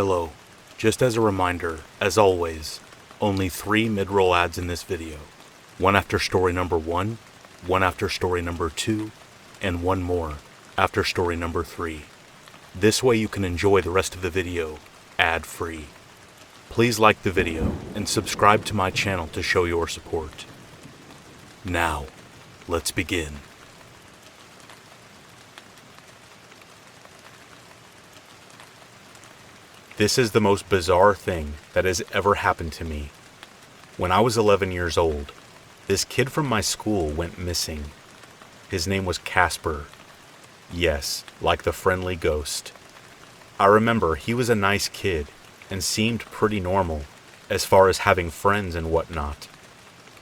Hello. Just as a reminder, as always, only 3 mid-roll ads in this video. One after story number 1, one after story number 2, and one more after story number 3. This way you can enjoy the rest of the video ad-free. Please like the video and subscribe to my channel to show your support. Now, let's begin. This is the most bizarre thing that has ever happened to me. When I was 11 years old, this kid from my school went missing. His name was Casper. Yes, like the friendly ghost. I remember he was a nice kid and seemed pretty normal as far as having friends and whatnot.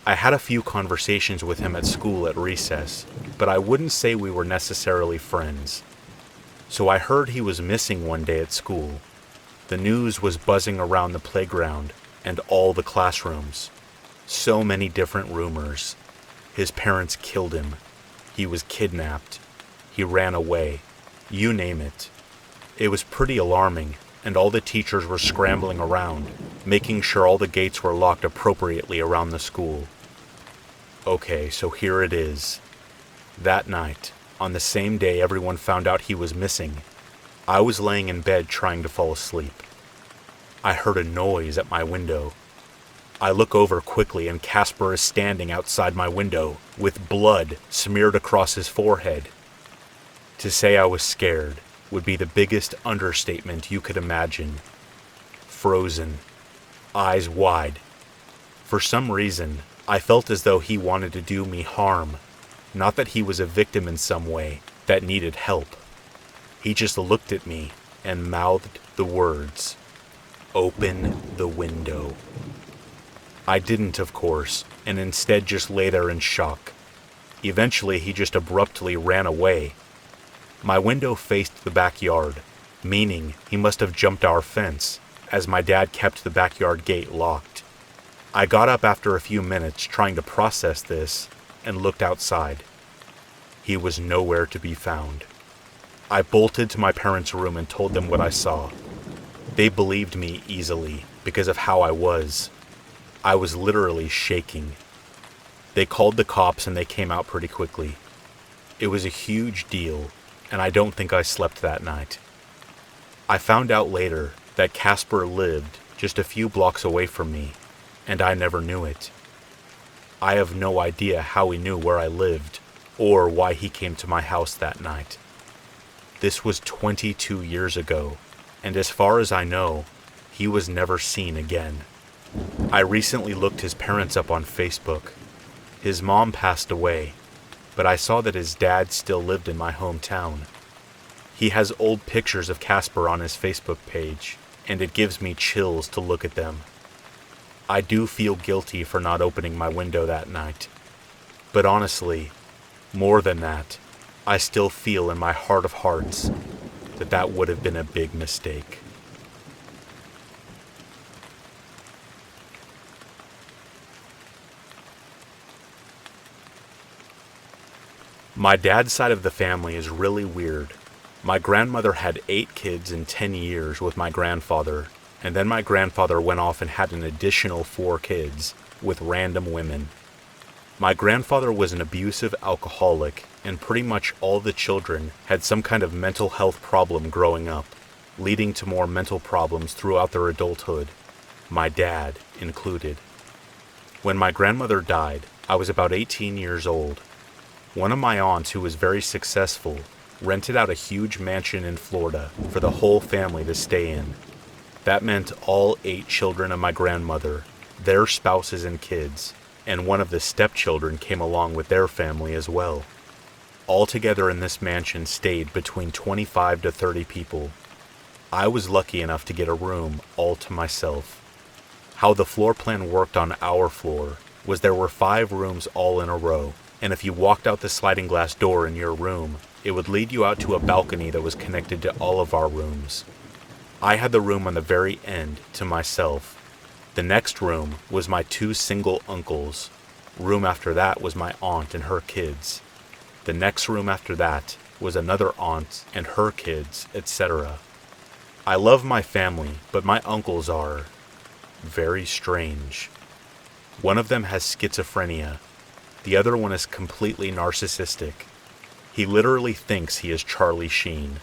I had a few conversations with him at school at recess, but I wouldn't say we were necessarily friends. So I heard he was missing one day at school. The news was buzzing around the playground and all the classrooms. So many different rumors. His parents killed him. He was kidnapped. He ran away. You name it. It was pretty alarming, and all the teachers were scrambling around, making sure all the gates were locked appropriately around the school. Okay, so here it is. That night, on the same day everyone found out he was missing, I was laying in bed trying to fall asleep. I heard a noise at my window. I look over quickly and Casper is standing outside my window with blood smeared across his forehead. To say I was scared would be the biggest understatement you could imagine. Frozen, eyes wide. For some reason, I felt as though he wanted to do me harm, not that he was a victim in some way that needed help. He just looked at me and mouthed the words, "Open the window." I didn't, of course, and instead just lay there in shock. Eventually, he just abruptly ran away. My window faced the backyard, meaning he must have jumped our fence, as my dad kept the backyard gate locked. I got up after a few minutes trying to process this and looked outside. He was nowhere to be found. I bolted to my parents' room and told them what I saw. They believed me easily because of how I was. I was literally shaking. They called the cops and they came out pretty quickly. It was a huge deal, and I don't think I slept that night. I found out later that Casper lived just a few blocks away from me, and I never knew it. I have no idea how he knew where I lived or why he came to my house that night. This was 22 years ago, and as far as I know, he was never seen again. I recently looked his parents up on Facebook. His mom passed away, but I saw that his dad still lived in my hometown. He has old pictures of Casper on his Facebook page, and it gives me chills to look at them. I do feel guilty for not opening my window that night, but honestly, more than that, I still feel in my heart of hearts that that would have been a big mistake. My dad's side of the family is really weird. My grandmother had 8 kids in 10 years with my grandfather, and then my grandfather went off and had an additional 4 kids with random women. My grandfather was an abusive alcoholic, and pretty much all the children had some kind of mental health problem growing up, leading to more mental problems throughout their adulthood, my dad included. When my grandmother died, I was about 18 years old. One of my aunts, who was very successful, rented out a huge mansion in Florida for the whole family to stay in. That meant all 8 children of my grandmother, their spouses and kids, and one of the stepchildren came along with their family as well. All together in this mansion stayed between 25 to 30 people. I was lucky enough to get a room all to myself. How the floor plan worked on our floor was there were 5 rooms all in a row, and if you walked out the sliding glass door in your room, it would lead you out to a balcony that was connected to all of our rooms. I had the room on the very end to myself. The next room was my 2 single uncles. Room after that was my aunt and her kids. The next room after that was another aunt and her kids, etc. I love my family, but my uncles are very strange. One of them has schizophrenia. The other one is completely narcissistic. He literally thinks he is Charlie Sheen.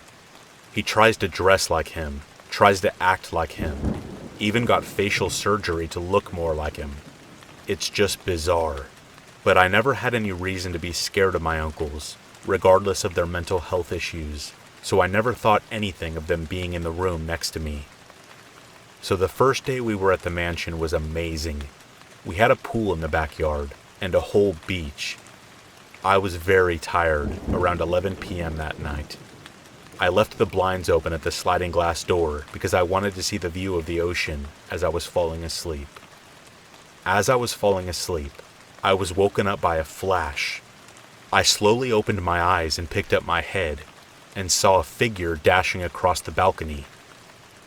He tries to dress like him, tries to act like him, even got facial surgery to look more like him. It's just bizarre. But I never had any reason to be scared of my uncles, regardless of their mental health issues, so I never thought anything of them being in the room next to me. So the first day we were at the mansion was amazing. We had a pool in the backyard and a whole beach. I was very tired around 11 p.m. that night. I left the blinds open at the sliding glass door because I wanted to see the view of the ocean as I was falling asleep. As I was falling asleep, I was woken up by a flash. I slowly opened my eyes and picked up my head and saw a figure dashing across the balcony.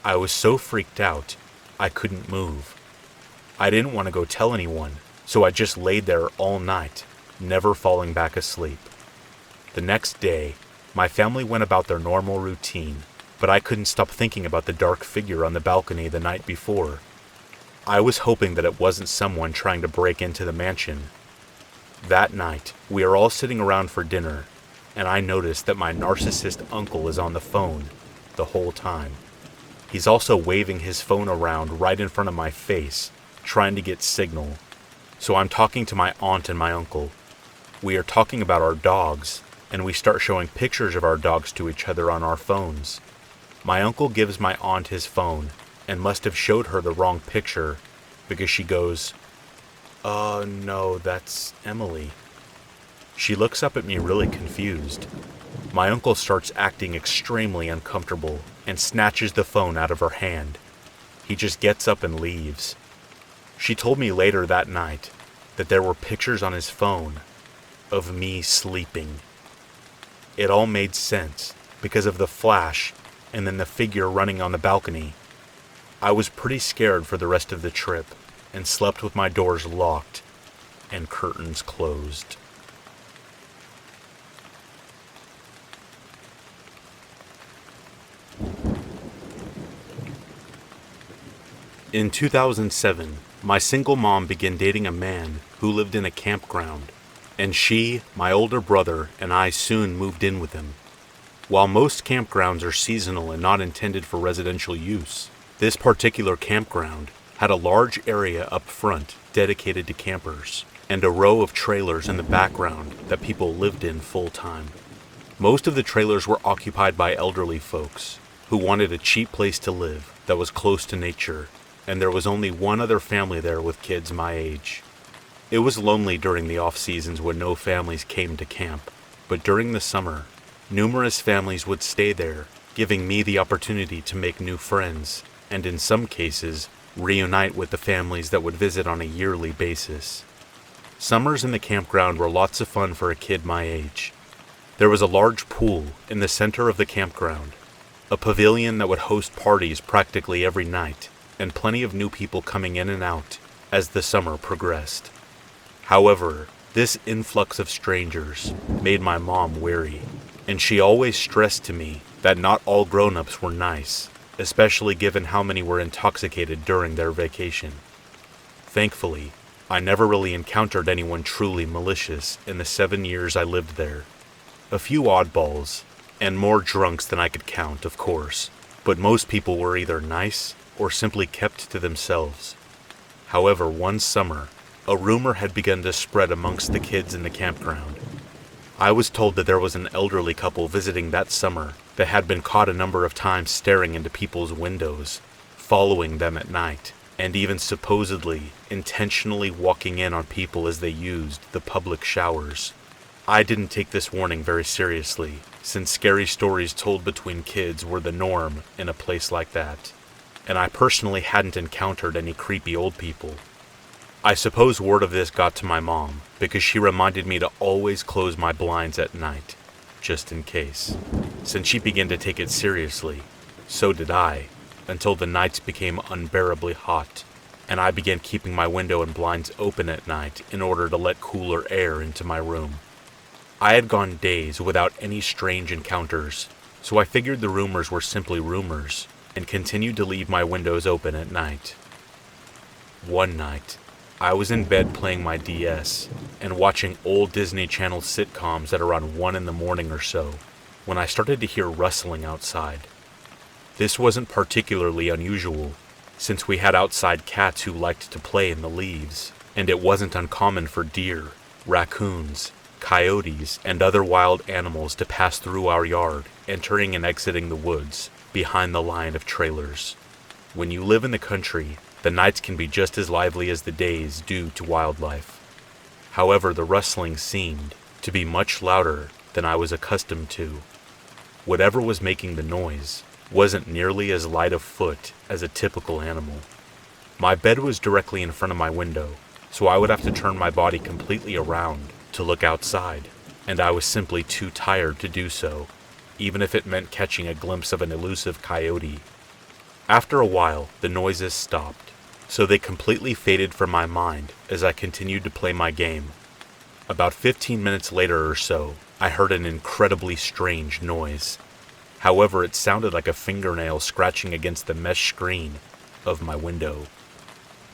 I was so freaked out, I couldn't move. I didn't want to go tell anyone, so I just laid there all night, never falling back asleep. The next day, my family went about their normal routine, but I couldn't stop thinking about the dark figure on the balcony the night before. I was hoping that it wasn't someone trying to break into the mansion. That night, we are all sitting around for dinner, and I noticed that my narcissist uncle is on the phone the whole time. He's also waving his phone around right in front of my face, trying to get signal. So I'm talking to my aunt and my uncle. We are talking about our dogs, and we start showing pictures of our dogs to each other on our phones. My uncle gives my aunt his phone, and must have showed her the wrong picture, because she goes, no, that's Emily. She looks up at me really confused. My uncle starts acting extremely uncomfortable and snatches the phone out of her hand. He just gets up and leaves. She told me later that night that there were pictures on his phone of me sleeping. It all made sense because of the flash and then the figure running on the balcony. I was pretty scared for the rest of the trip and slept with my doors locked and curtains closed. In 2007, my single mom began dating a man who lived in a campground, and she, my older brother, and I soon moved in with him. While most campgrounds are seasonal and not intended for residential use, this particular campground had a large area up front dedicated to campers, and a row of trailers in the background that people lived in full-time. Most of the trailers were occupied by elderly folks who wanted a cheap place to live that was close to nature, and there was only one other family there with kids my age. It was lonely during the off-seasons when no families came to camp, but during the summer, numerous families would stay there, giving me the opportunity to make new friends, and in some cases, reunite with the families that would visit on a yearly basis. Summers in the campground were lots of fun for a kid my age. There was a large pool in the center of the campground, a pavilion that would host parties practically every night, and plenty of new people coming in and out as the summer progressed. However, this influx of strangers made my mom wary, and she always stressed to me that not all grown-ups were nice, especially given how many were intoxicated during their vacation. Thankfully, I never really encountered anyone truly malicious in the 7 years I lived there. A few oddballs, and more drunks than I could count, of course, but most people were either nice or simply kept to themselves. However, one summer, a rumor had begun to spread amongst the kids in the campground. I was told that there was an elderly couple visiting that summer that had been caught a number of times staring into people's windows, following them at night, and even supposedly intentionally walking in on people as they used the public showers. I didn't take this warning very seriously, since scary stories told between kids were the norm in a place like that, and I personally hadn't encountered any creepy old people. I suppose word of this got to my mom, because she reminded me to always close my blinds at night, just in case. Since she began to take it seriously, so did I, until the nights became unbearably hot, and I began keeping my window and blinds open at night in order to let cooler air into my room. I had gone days without any strange encounters, so I figured the rumors were simply rumors, and continued to leave my windows open at night. One night, I was in bed playing my DS and watching old Disney Channel sitcoms at around 1 in the morning or so when I started to hear rustling outside. This wasn't particularly unusual, since we had outside cats who liked to play in the leaves, and it wasn't uncommon for deer, raccoons, coyotes, and other wild animals to pass through our yard, entering and exiting the woods behind the line of trailers. When you live in the country, the nights can be just as lively as the days due to wildlife. However, the rustling seemed to be much louder than I was accustomed to. Whatever was making the noise wasn't nearly as light of foot as a typical animal. My bed was directly in front of my window, so I would have to turn my body completely around to look outside, and I was simply too tired to do so, even if it meant catching a glimpse of an elusive coyote. After a while, the noises stopped, so they completely faded from my mind as I continued to play my game. About 15 minutes later or so, I heard an incredibly strange noise. However, it sounded like a fingernail scratching against the mesh screen of my window.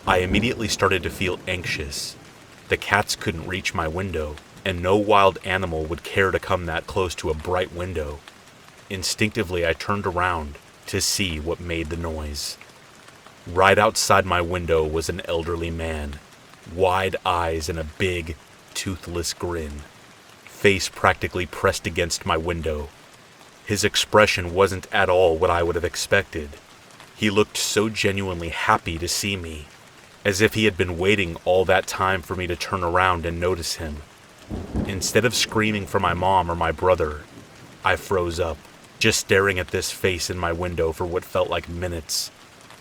I immediately started to feel anxious. The cats couldn't reach my window, and no wild animal would care to come that close to a bright window. Instinctively, I turned around to see what made the noise. Right outside my window was an elderly man, wide eyes and a big, toothless grin, face practically pressed against my window. His expression wasn't at all what I would have expected. He looked so genuinely happy to see me, as if he had been waiting all that time for me to turn around and notice him. Instead of screaming for my mom or my brother, I froze up, just staring at this face in my window for what felt like minutes,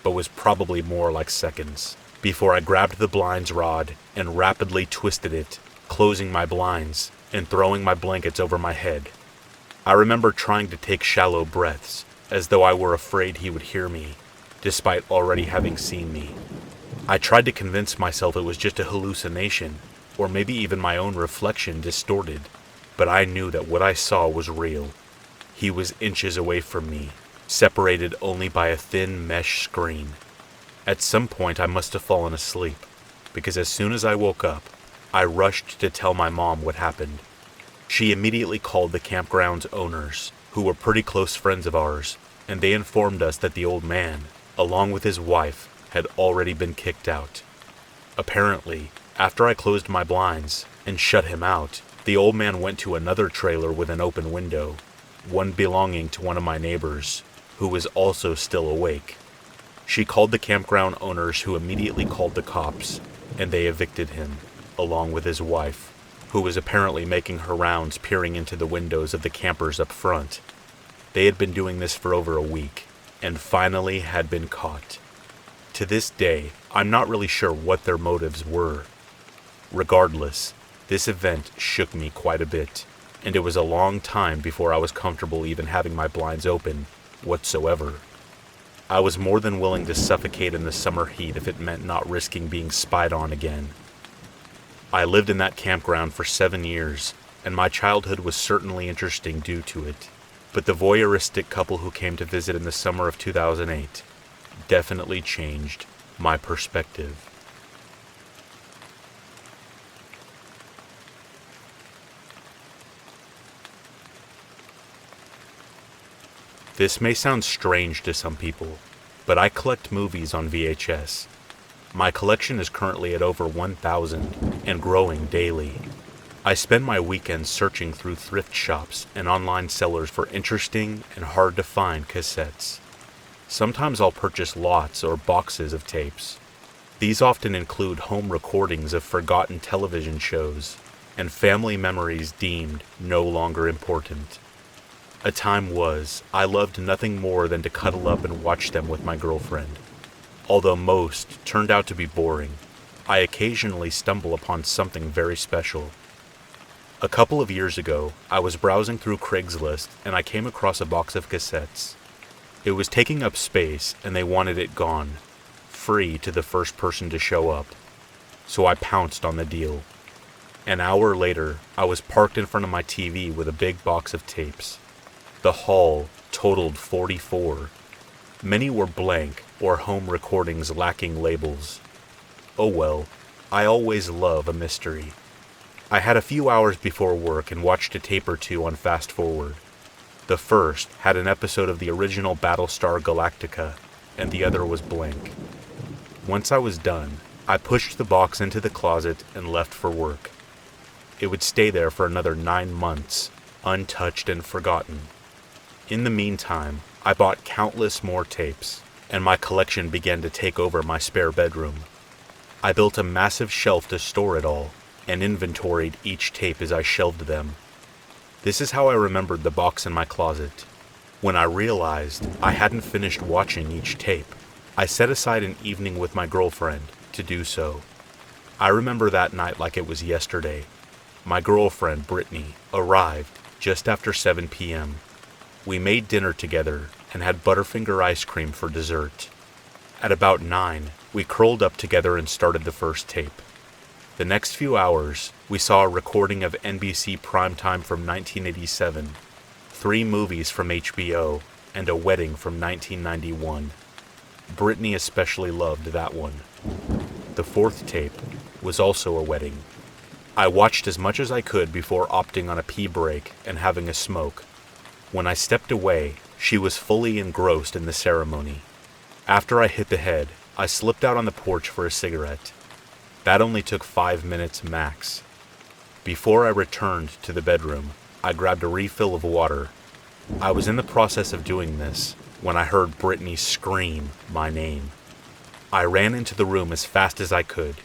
but was probably more like seconds, before I grabbed the blinds rod and rapidly twisted it, closing my blinds and throwing my blankets over my head. I remember trying to take shallow breaths, as though I were afraid he would hear me, despite already having seen me. I tried to convince myself it was just a hallucination, or maybe even my own reflection distorted, but I knew that what I saw was real. He was inches away from me, separated only by a thin mesh screen. At some point I must have fallen asleep, because as soon as I woke up, I rushed to tell my mom what happened. She immediately called the campground's owners, who were pretty close friends of ours, and they informed us that the old man, along with his wife, had already been kicked out. Apparently, after I closed my blinds and shut him out, the old man went to another trailer with an open window, one belonging to one of my neighbors, who was also still awake. She called the campground owners, who immediately called the cops, and they evicted him, along with his wife, who was apparently making her rounds peering into the windows of the campers up front. They had been doing this for over a week, and finally had been caught. To this day, I'm not really sure what their motives were. Regardless, this event shook me quite a bit, and it was a long time before I was comfortable even having my blinds open whatsoever. I was more than willing to suffocate in the summer heat if it meant not risking being spied on again. I lived in that campground for 7 years, and my childhood was certainly interesting due to it, but the voyeuristic couple who came to visit in the summer of 2008 definitely changed my perspective. This may sound strange to some people, but I collect movies on VHS. My collection is currently at over 1,000 and growing daily. I spend my weekends searching through thrift shops and online sellers for interesting and hard to find cassettes. Sometimes I'll purchase lots or boxes of tapes. These often include home recordings of forgotten television shows and family memories deemed no longer important. A time was I loved nothing more than to cuddle up and watch them with my girlfriend. Although most turned out to be boring, I occasionally stumble upon something very special. A couple of years ago, I was browsing through Craigslist and I came across a box of cassettes. It was taking up space and they wanted it gone, free to the first person to show up. So I pounced on the deal. An hour later, I was parked in front of my TV with a big box of tapes. The haul totaled 44. Many were blank or home recordings lacking labels. Oh well, I always love a mystery. I had a few hours before work and watched a tape or two on fast forward. The first had an episode of the original Battlestar Galactica, and the other was blank. Once I was done, I pushed the box into the closet and left for work. It would stay there for another 9 months, untouched and forgotten. In the meantime, I bought countless more tapes, and my collection began to take over my spare bedroom. I built a massive shelf to store it all, and inventoried each tape as I shelved them. This is how I remembered the box in my closet. When I realized I hadn't finished watching each tape, I set aside an evening with my girlfriend to do so. I remember that night like it was yesterday. My girlfriend, Brittany, arrived just after 7 p.m. We made dinner together and had Butterfinger ice cream for dessert. At about 9, we curled up together and started the first tape. The next few hours, we saw a recording of NBC primetime from 1987, 3 movies from HBO, and a wedding from 1991. Brittany especially loved that one. The fourth tape was also a wedding. I watched as much as I could before opting on a pee break and having a smoke. When I stepped away, she was fully engrossed in the ceremony. After I hit the head, I slipped out on the porch for a cigarette. That only took 5 minutes max. Before I returned to the bedroom, I grabbed a refill of water. I was in the process of doing this when I heard Brittany scream my name. I ran into the room as fast as I could.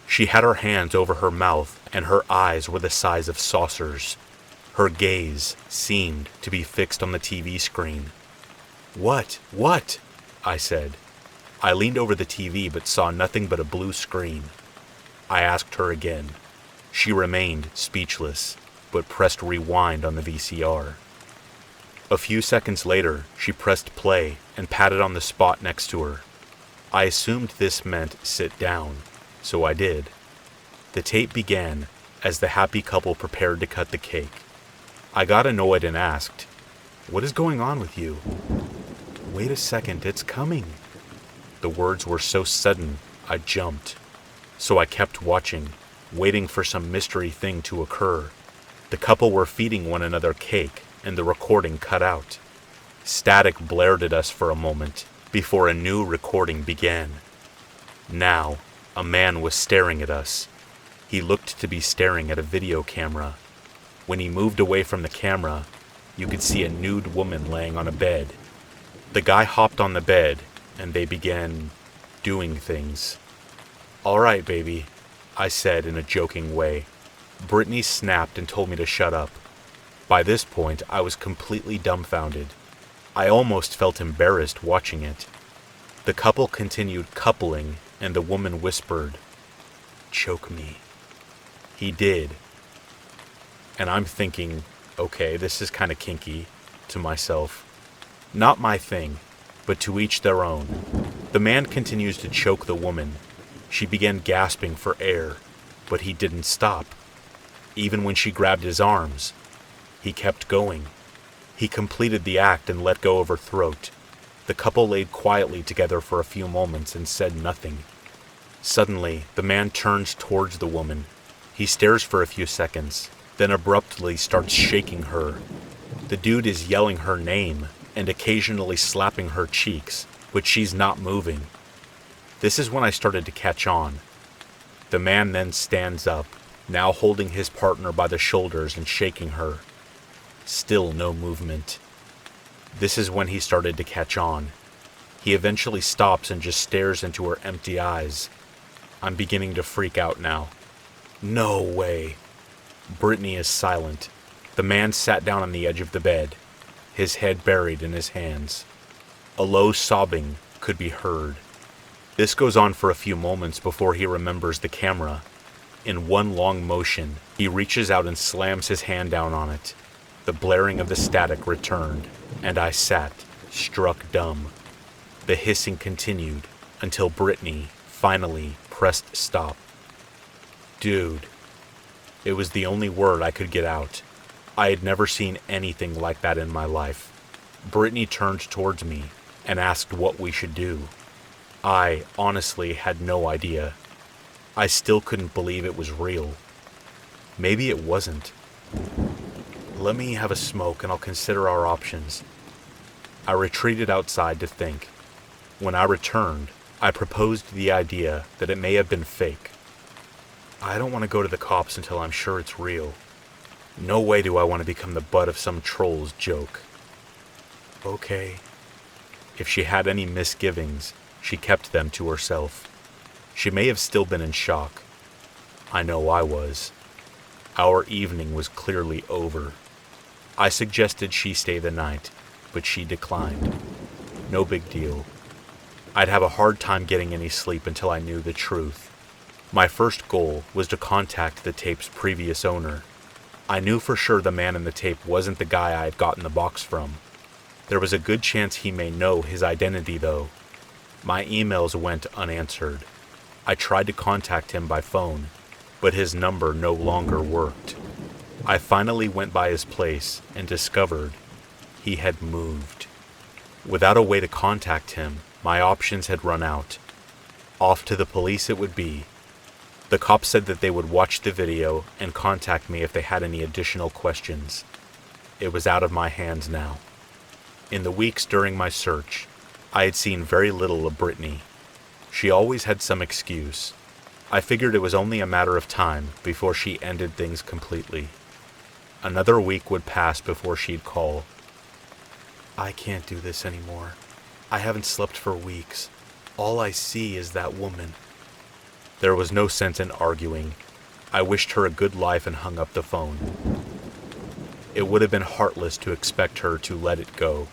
She had her hands over her mouth and her eyes were the size of saucers. Her gaze seemed to be fixed on the TV screen. What? I said. I leaned over the TV but saw nothing but a blue screen. I asked her again. She remained speechless, but pressed rewind on the VCR. A few seconds later, she pressed play and patted on the spot next to her. I assumed this meant sit down, so I did. The tape began as the happy couple prepared to cut the cake. I got annoyed and asked, "What is going on with you?" "Wait a second, it's coming." The words were so sudden, I jumped. So I kept watching, waiting for some mystery thing to occur. The couple were feeding one another cake, and the recording cut out. Static blared at us for a moment, before a new recording began. Now, a man was staring at us. He looked to be staring at a video camera. When he moved away from the camera, you could see a nude woman laying on a bed. The guy hopped on the bed, and they began doing things. "All right, baby," I said in a joking way. Brittany snapped and told me to shut up. By this point, I was completely dumbfounded. I almost felt embarrassed watching it. The couple continued coupling, and the woman whispered, "Choke me." He did. And I'm thinking, okay, this is kind of kinky, to myself. Not my thing, but to each their own. The man continues to choke the woman. She began gasping for air, but he didn't stop. Even when she grabbed his arms, he kept going. He completed the act and let go of her throat. The couple laid quietly together for a few moments and said nothing. Suddenly, the man turns towards the woman. He stares for a few seconds, then abruptly starts shaking her. The dude is yelling her name and occasionally slapping her cheeks, but she's not moving. This is when I started to catch on. The man then stands up, now holding his partner by the shoulders and shaking her. Still no movement. This is when he started to catch on. He eventually stops and just stares into her empty eyes. I'm beginning to freak out now. No way. Brittany is silent. The man sat down on the edge of the bed, his head buried in his hands. A low sobbing could be heard. This goes on for a few moments before he remembers the camera. In one long motion, he reaches out and slams his hand down on it. The blaring of the static returned, and I sat, struck dumb. The hissing continued until Brittany finally pressed stop. Dude. It was the only word I could get out. I had never seen anything like that in my life. Brittany turned towards me, and asked what we should do. I honestly had no idea. I still couldn't believe it was real. Maybe it wasn't. Let me have a smoke and I'll consider our options. I retreated outside to think. When I returned, I proposed the idea that it may have been fake. I don't want to go to the cops until I'm sure it's real. No way do I want to become the butt of some troll's joke. Okay. If she had any misgivings, she kept them to herself. She may have still been in shock. I know I was. Our evening was clearly over. I suggested she stay the night, but she declined. No big deal. I'd have a hard time getting any sleep until I knew the truth. My first goal was to contact the tape's previous owner. I knew for sure the man in the tape wasn't the guy I had gotten the box from. There was a good chance he may know his identity, though. My emails went unanswered. I tried to contact him by phone, but his number no longer worked. I finally went by his place and discovered he had moved. Without a way to contact him, my options had run out. Off to the police it would be. The cops said that they would watch the video and contact me if they had any additional questions. It was out of my hands now. In the weeks during my search, I had seen very little of Brittany. She always had some excuse. I figured it was only a matter of time before she ended things completely. Another week would pass before she'd call. I can't do this anymore. I haven't slept for weeks. All I see is that woman. There was no sense in arguing. I wished her a good life and hung up the phone. It would have been heartless to expect her to let it go.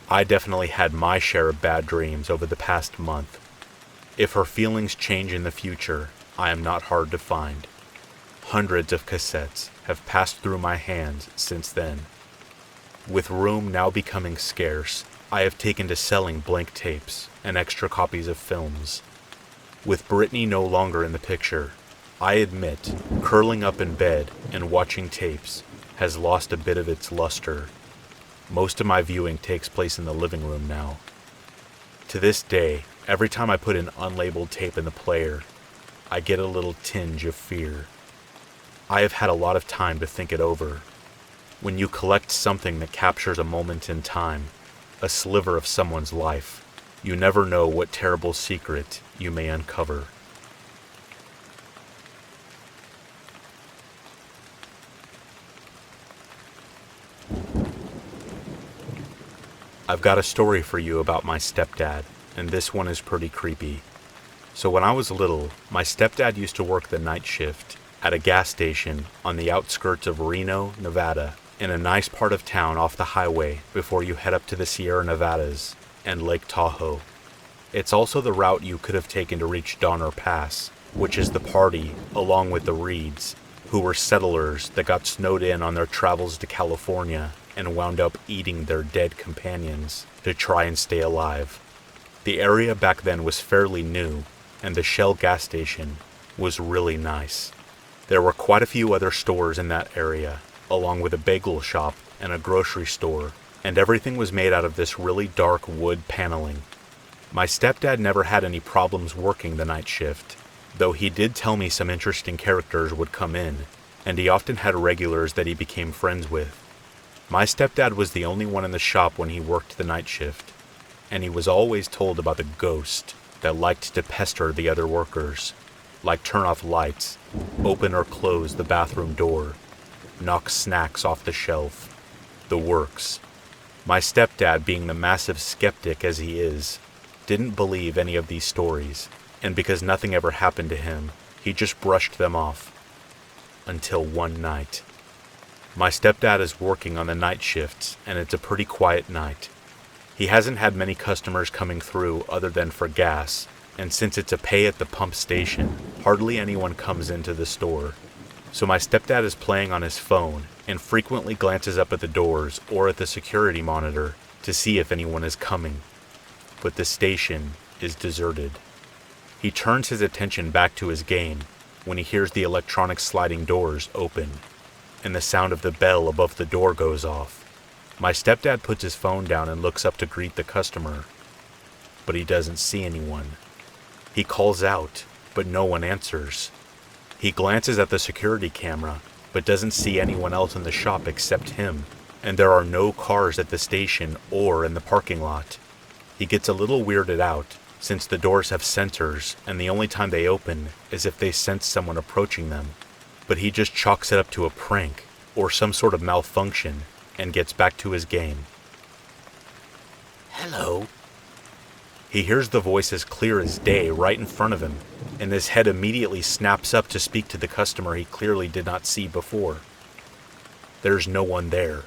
I definitely had my share of bad dreams over the past month. If her feelings change in the future, I am not hard to find. Hundreds of cassettes have passed through my hands since then. With room now becoming scarce, I have taken to selling blank tapes and extra copies of films. With Brittany no longer in the picture, I admit curling up in bed and watching tapes has lost a bit of its luster. Most of my viewing takes place in the living room now. To this day, every time I put an unlabeled tape in the player, I get a little tinge of fear. I have had a lot of time to think it over. When you collect something that captures a moment in time, a sliver of someone's life, you never know what terrible secret you may uncover. I've got a story for you about my stepdad, and this one is pretty creepy. So when I was little, my stepdad used to work the night shift at a gas station on the outskirts of Reno, Nevada, in a nice part of town off the highway before you head up to the Sierra Nevadas and Lake Tahoe. It's also the route you could have taken to reach Donner Pass, which is the party, along with the Reeds, who were settlers that got snowed in on their travels to California and wound up eating their dead companions to try and stay alive. The area back then was fairly new, and the Shell gas station was really nice. There were quite a few other stores in that area, along with a bagel shop and a grocery store, and everything was made out of this really dark wood paneling. My stepdad never had any problems working the night shift, though he did tell me some interesting characters would come in, and he often had regulars that he became friends with. My stepdad was the only one in the shop when he worked the night shift, and he was always told about the ghost that liked to pester the other workers, like turn off lights, open or close the bathroom door, knock snacks off the shelf, the works. My stepdad, being the massive skeptic as he is, didn't believe any of these stories, and because nothing ever happened to him, he just brushed them off. Until one night. My stepdad is working on the night shifts, and it's a pretty quiet night. He hasn't had many customers coming through other than for gas, and since it's a pay at the pump station, hardly anyone comes into the store. So my stepdad is playing on his phone and frequently glances up at the doors or at the security monitor to see if anyone is coming. But the station is deserted. He turns his attention back to his game when he hears the electronic sliding doors open, and the sound of the bell above the door goes off. My stepdad puts his phone down and looks up to greet the customer, but he doesn't see anyone. He calls out, but no one answers. He glances at the security camera, but doesn't see anyone else in the shop except him, and there are no cars at the station or in the parking lot. He gets a little weirded out, since the doors have sensors and the only time they open is if they sense someone approaching them. But he just chalks it up to a prank or some sort of malfunction and gets back to his game. "Hello." He hears the voice as clear as day right in front of him, and his head immediately snaps up to speak to the customer he clearly did not see before. There's no one there.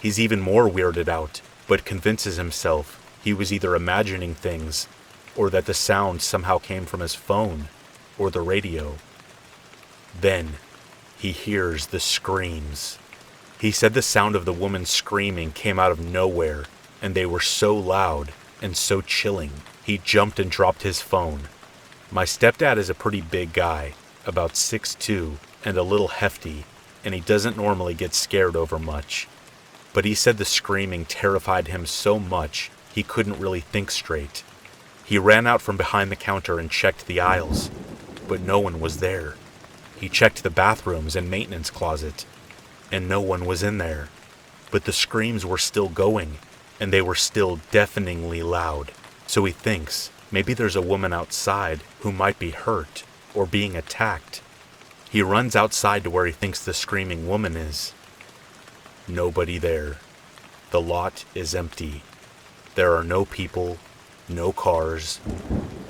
He's even more weirded out, but convinces himself he was either imagining things or that the sound somehow came from his phone or the radio. Then he hears the screams. He said the sound of the woman screaming came out of nowhere, and they were so loud and so chilling, he jumped and dropped his phone. My stepdad is a pretty big guy, about 6'2", and a little hefty, and he doesn't normally get scared over much. But he said the screaming terrified him so much he couldn't really think straight. He ran out from behind the counter and checked the aisles, but no one was there. He checked the bathrooms and maintenance closet, and no one was in there. But the screams were still going, and they were still deafeningly loud. So he thinks maybe there's a woman outside who might be hurt or being attacked. He runs outside to where he thinks the screaming woman is. Nobody there. The lot is empty. There are no people, no cars,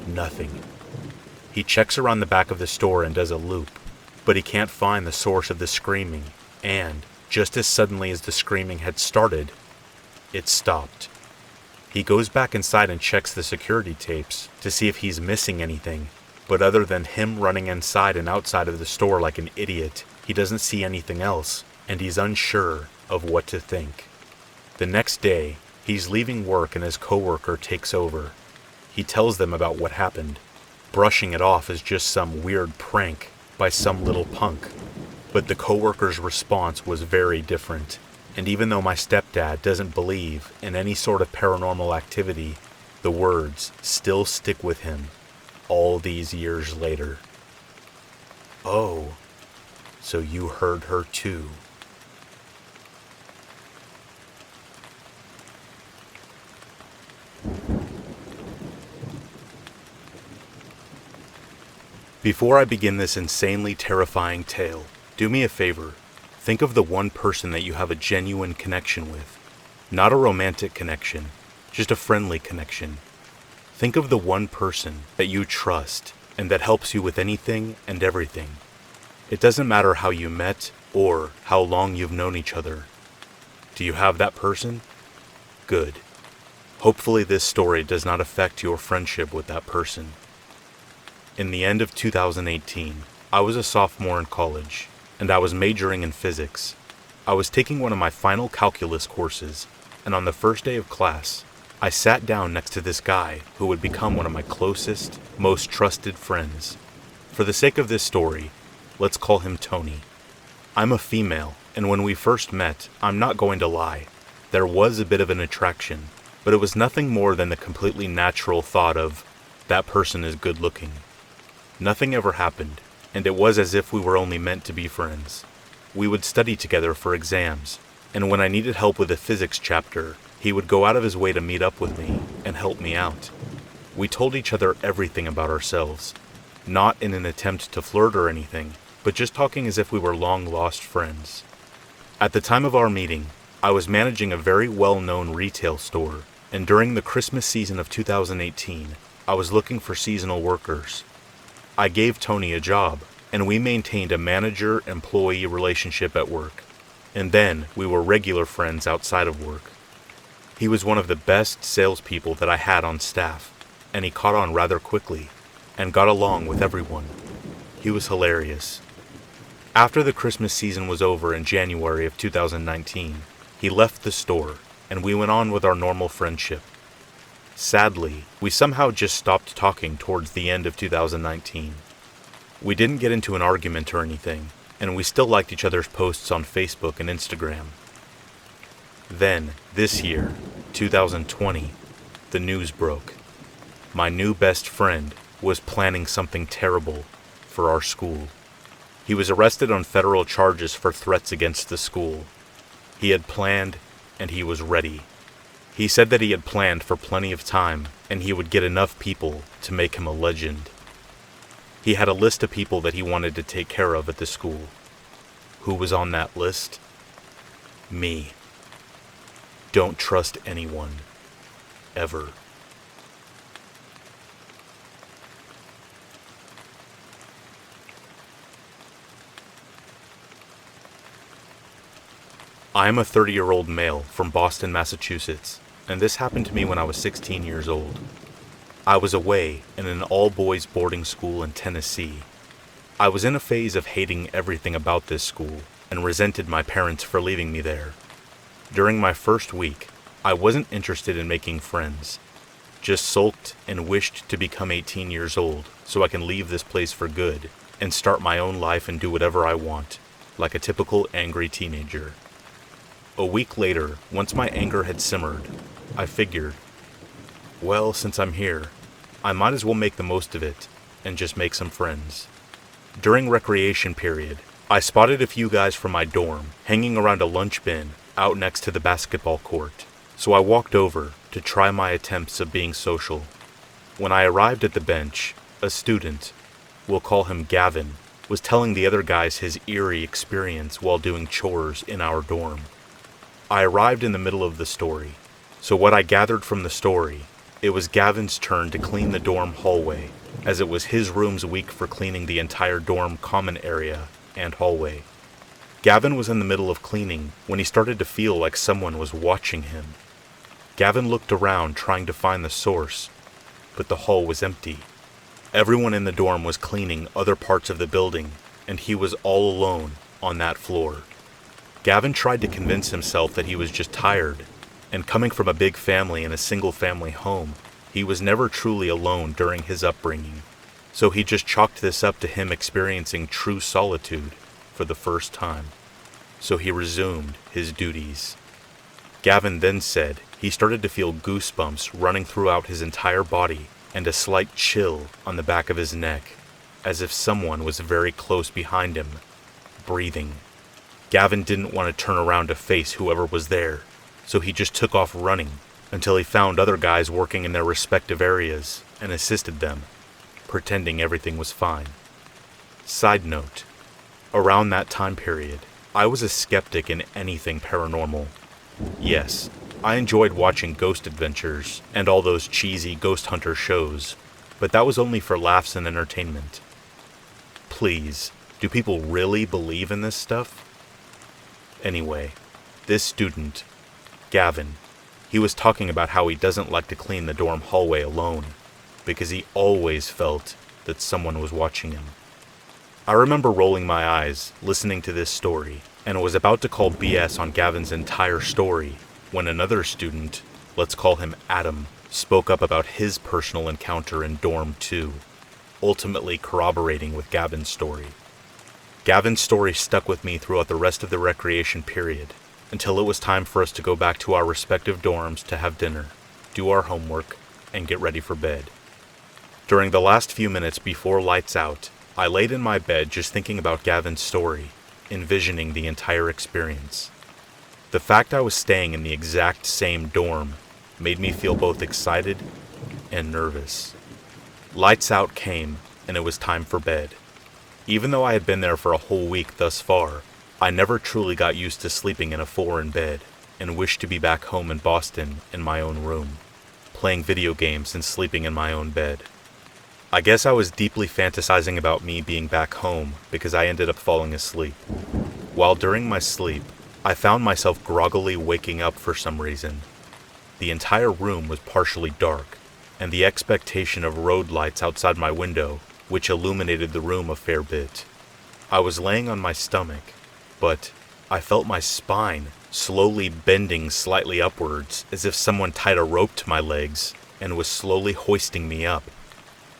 nothing. He checks around the back of the store and does a loop, but he can't find the source of the screaming, and just as suddenly as the screaming had started, it stopped. He goes back inside and checks the security tapes to see if he's missing anything, but other than him running inside and outside of the store like an idiot, he doesn't see anything else, and he's unsure of what to think. The next day, he's leaving work and his coworker takes over. He tells them about what happened, brushing it off as just some weird prank by some little punk. But the coworker's response was very different, and even though my stepdad doesn't believe in any sort of paranormal activity, the words still stick with him all these years later. "Oh, so you heard her too." Before I begin this insanely terrifying tale, do me a favor. Think of the one person that you have a genuine connection with. Not a romantic connection, just a friendly connection. Think of the one person that you trust and that helps you with anything and everything. It doesn't matter how you met or how long you've known each other. Do you have that person? Good. Hopefully this story does not affect your friendship with that person. In the end of 2018, I was a sophomore in college, and I was majoring in physics. I was taking one of my final calculus courses, and on the first day of class, I sat down next to this guy who would become one of my closest, most trusted friends. For the sake of this story, let's call him Tony. I'm a female, and when we first met, I'm not going to lie, there was a bit of an attraction, but it was nothing more than the completely natural thought of, that person is good looking. Nothing ever happened, and it was as if we were only meant to be friends. We would study together for exams, and when I needed help with a physics chapter, he would go out of his way to meet up with me and help me out. We told each other everything about ourselves, not in an attempt to flirt or anything, but just talking as if we were long-lost friends. At the time of our meeting, I was managing a very well-known retail store, and during the Christmas season of 2018, I was looking for seasonal workers. I gave Tony a job, and we maintained a manager-employee relationship at work, and then we were regular friends outside of work. He was one of the best salespeople that I had on staff, and he caught on rather quickly, and got along with everyone. He was hilarious. After the Christmas season was over in January of 2019, he left the store, and we went on with our normal friendship. Sadly, we somehow just stopped talking towards the end of 2019. We didn't get into an argument or anything, and we still liked each other's posts on Facebook and Instagram. Then, this year, 2020, the news broke. My new best friend was planning something terrible for our school. He was arrested on federal charges for threats against the school. He had planned, and he was ready. He said that he had planned for plenty of time, and he would get enough people to make him a legend. He had a list of people that he wanted to take care of at the school. Who was on that list? Me. Don't trust anyone. Ever. I am a 30-year-old male from Boston, Massachusetts, and this happened to me when I was 16 years old. I was away in an all-boys boarding school in Tennessee. I was in a phase of hating everything about this school and resented my parents for leaving me there. During my first week, I wasn't interested in making friends, just sulked and wished to become 18 years old so I can leave this place for good and start my own life and do whatever I want, like a typical angry teenager. A week later, once my anger had simmered, I figured, well, since I'm here, I might as well make the most of it and just make some friends. During recreation period, I spotted a few guys from my dorm hanging around a lunch bin out next to the basketball court, so I walked over to try my attempts of being social. When I arrived at the bench, a student, we'll call him Gavin, was telling the other guys his eerie experience while doing chores in our dorm. I arrived in the middle of the story, so what I gathered from the story, it was Gavin's turn to clean the dorm hallway, as it was his room's week for cleaning the entire dorm common area and hallway. Gavin was in the middle of cleaning when he started to feel like someone was watching him. Gavin looked around trying to find the source, but the hall was empty. Everyone in the dorm was cleaning other parts of the building, and he was all alone on that floor. Gavin tried to convince himself that he was just tired, and coming from a big family in a single-family home, he was never truly alone during his upbringing, so he just chalked this up to him experiencing true solitude for the first time. So he resumed his duties. Gavin then said he started to feel goosebumps running throughout his entire body and a slight chill on the back of his neck, as if someone was very close behind him, breathing. Gavin didn't want to turn around to face whoever was there, so he just took off running until he found other guys working in their respective areas and assisted them, pretending everything was fine. Side note, around that time period, I was a skeptic in anything paranormal. Yes, I enjoyed watching Ghost Adventures and all those cheesy ghost hunter shows, but that was only for laughs and entertainment. Please, do people really believe in this stuff? Anyway, this student, Gavin, he was talking about how he doesn't like to clean the dorm hallway alone, because he always felt that someone was watching him. I remember rolling my eyes, listening to this story, and was about to call BS on Gavin's entire story, when another student, let's call him Adam, spoke up about his personal encounter in Dorm 2, ultimately corroborating with Gavin's story. Gavin's story stuck with me throughout the rest of the recreation period, until it was time for us to go back to our respective dorms to have dinner, do our homework, and get ready for bed. During the last few minutes before lights out, I laid in my bed just thinking about Gavin's story, envisioning the entire experience. The fact I was staying in the exact same dorm made me feel both excited and nervous. Lights out came, and it was time for bed. Even though I had been there for a whole week thus far, I never truly got used to sleeping in a foreign bed, and wished to be back home in Boston in my own room, playing video games and sleeping in my own bed. I guess I was deeply fantasizing about me being back home because I ended up falling asleep. While during my sleep, I found myself groggily waking up for some reason. The entire room was partially dark, and the expectation of road lights outside my window, which illuminated the room a fair bit. I was laying on my stomach, but I felt my spine slowly bending slightly upwards as if someone tied a rope to my legs and was slowly hoisting me up.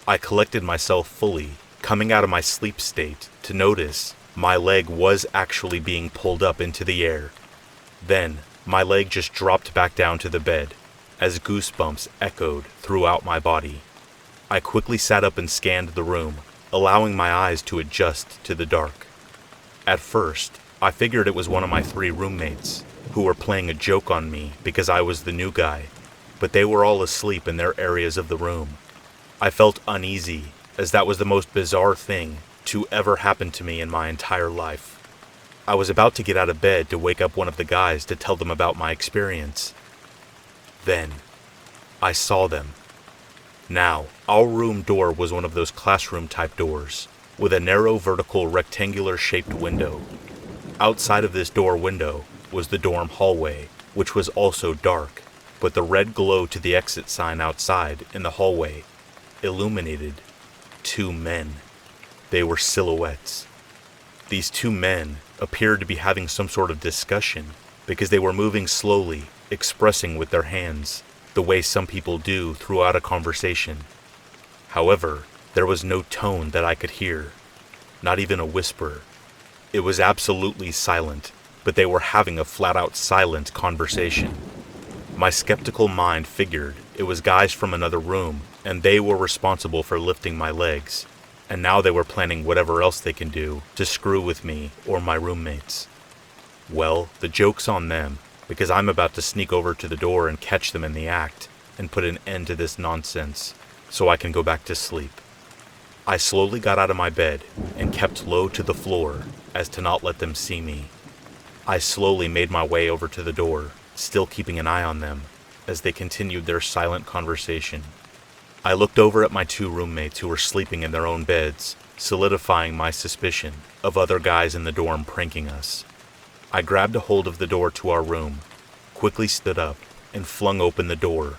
I collected myself fully, coming out of my sleep state, to notice my leg was actually being pulled up into the air. Then, My leg just dropped back down to the bed, as goosebumps echoed throughout my body. I quickly sat up and scanned the room, allowing my eyes to adjust to the dark. At first, I figured it was one of my 3 roommates, who were playing a joke on me because I was the new guy, but they were all asleep in their areas of the room. I felt uneasy, as that was the most bizarre thing to ever happen to me in my entire life. I was about to get out of bed to wake up one of the guys to tell them about my experience. Then, I saw them. Now, our room door was one of those classroom-type doors, with a narrow vertical rectangular-shaped window. Outside of this door window was the dorm hallway, which was also dark, but the red glow to the exit sign outside in the hallway illuminated 2 men. They were silhouettes. These 2 men appeared to be having some sort of discussion because they were moving slowly, expressing with their hands, the way some people do throughout a conversation. However, there was no tone that I could hear, not even a whisper. It was absolutely silent, but they were having a flat-out silent conversation. My skeptical mind figured it was guys from another room, and they were responsible for lifting my legs, and now they were planning whatever else they can do to screw with me or my roommates. Well, the joke's on them, because I'm about to sneak over to the door and catch them in the act, and put an end to this nonsense, so I can go back to sleep. I slowly got out of my bed and kept low to the floor as to not let them see me. I slowly made my way over to the door, still keeping an eye on them, as they continued their silent conversation. I looked over at my 2 roommates who were sleeping in their own beds, solidifying my suspicion of other guys in the dorm pranking us. I grabbed a hold of the door to our room, quickly stood up, and flung open the door.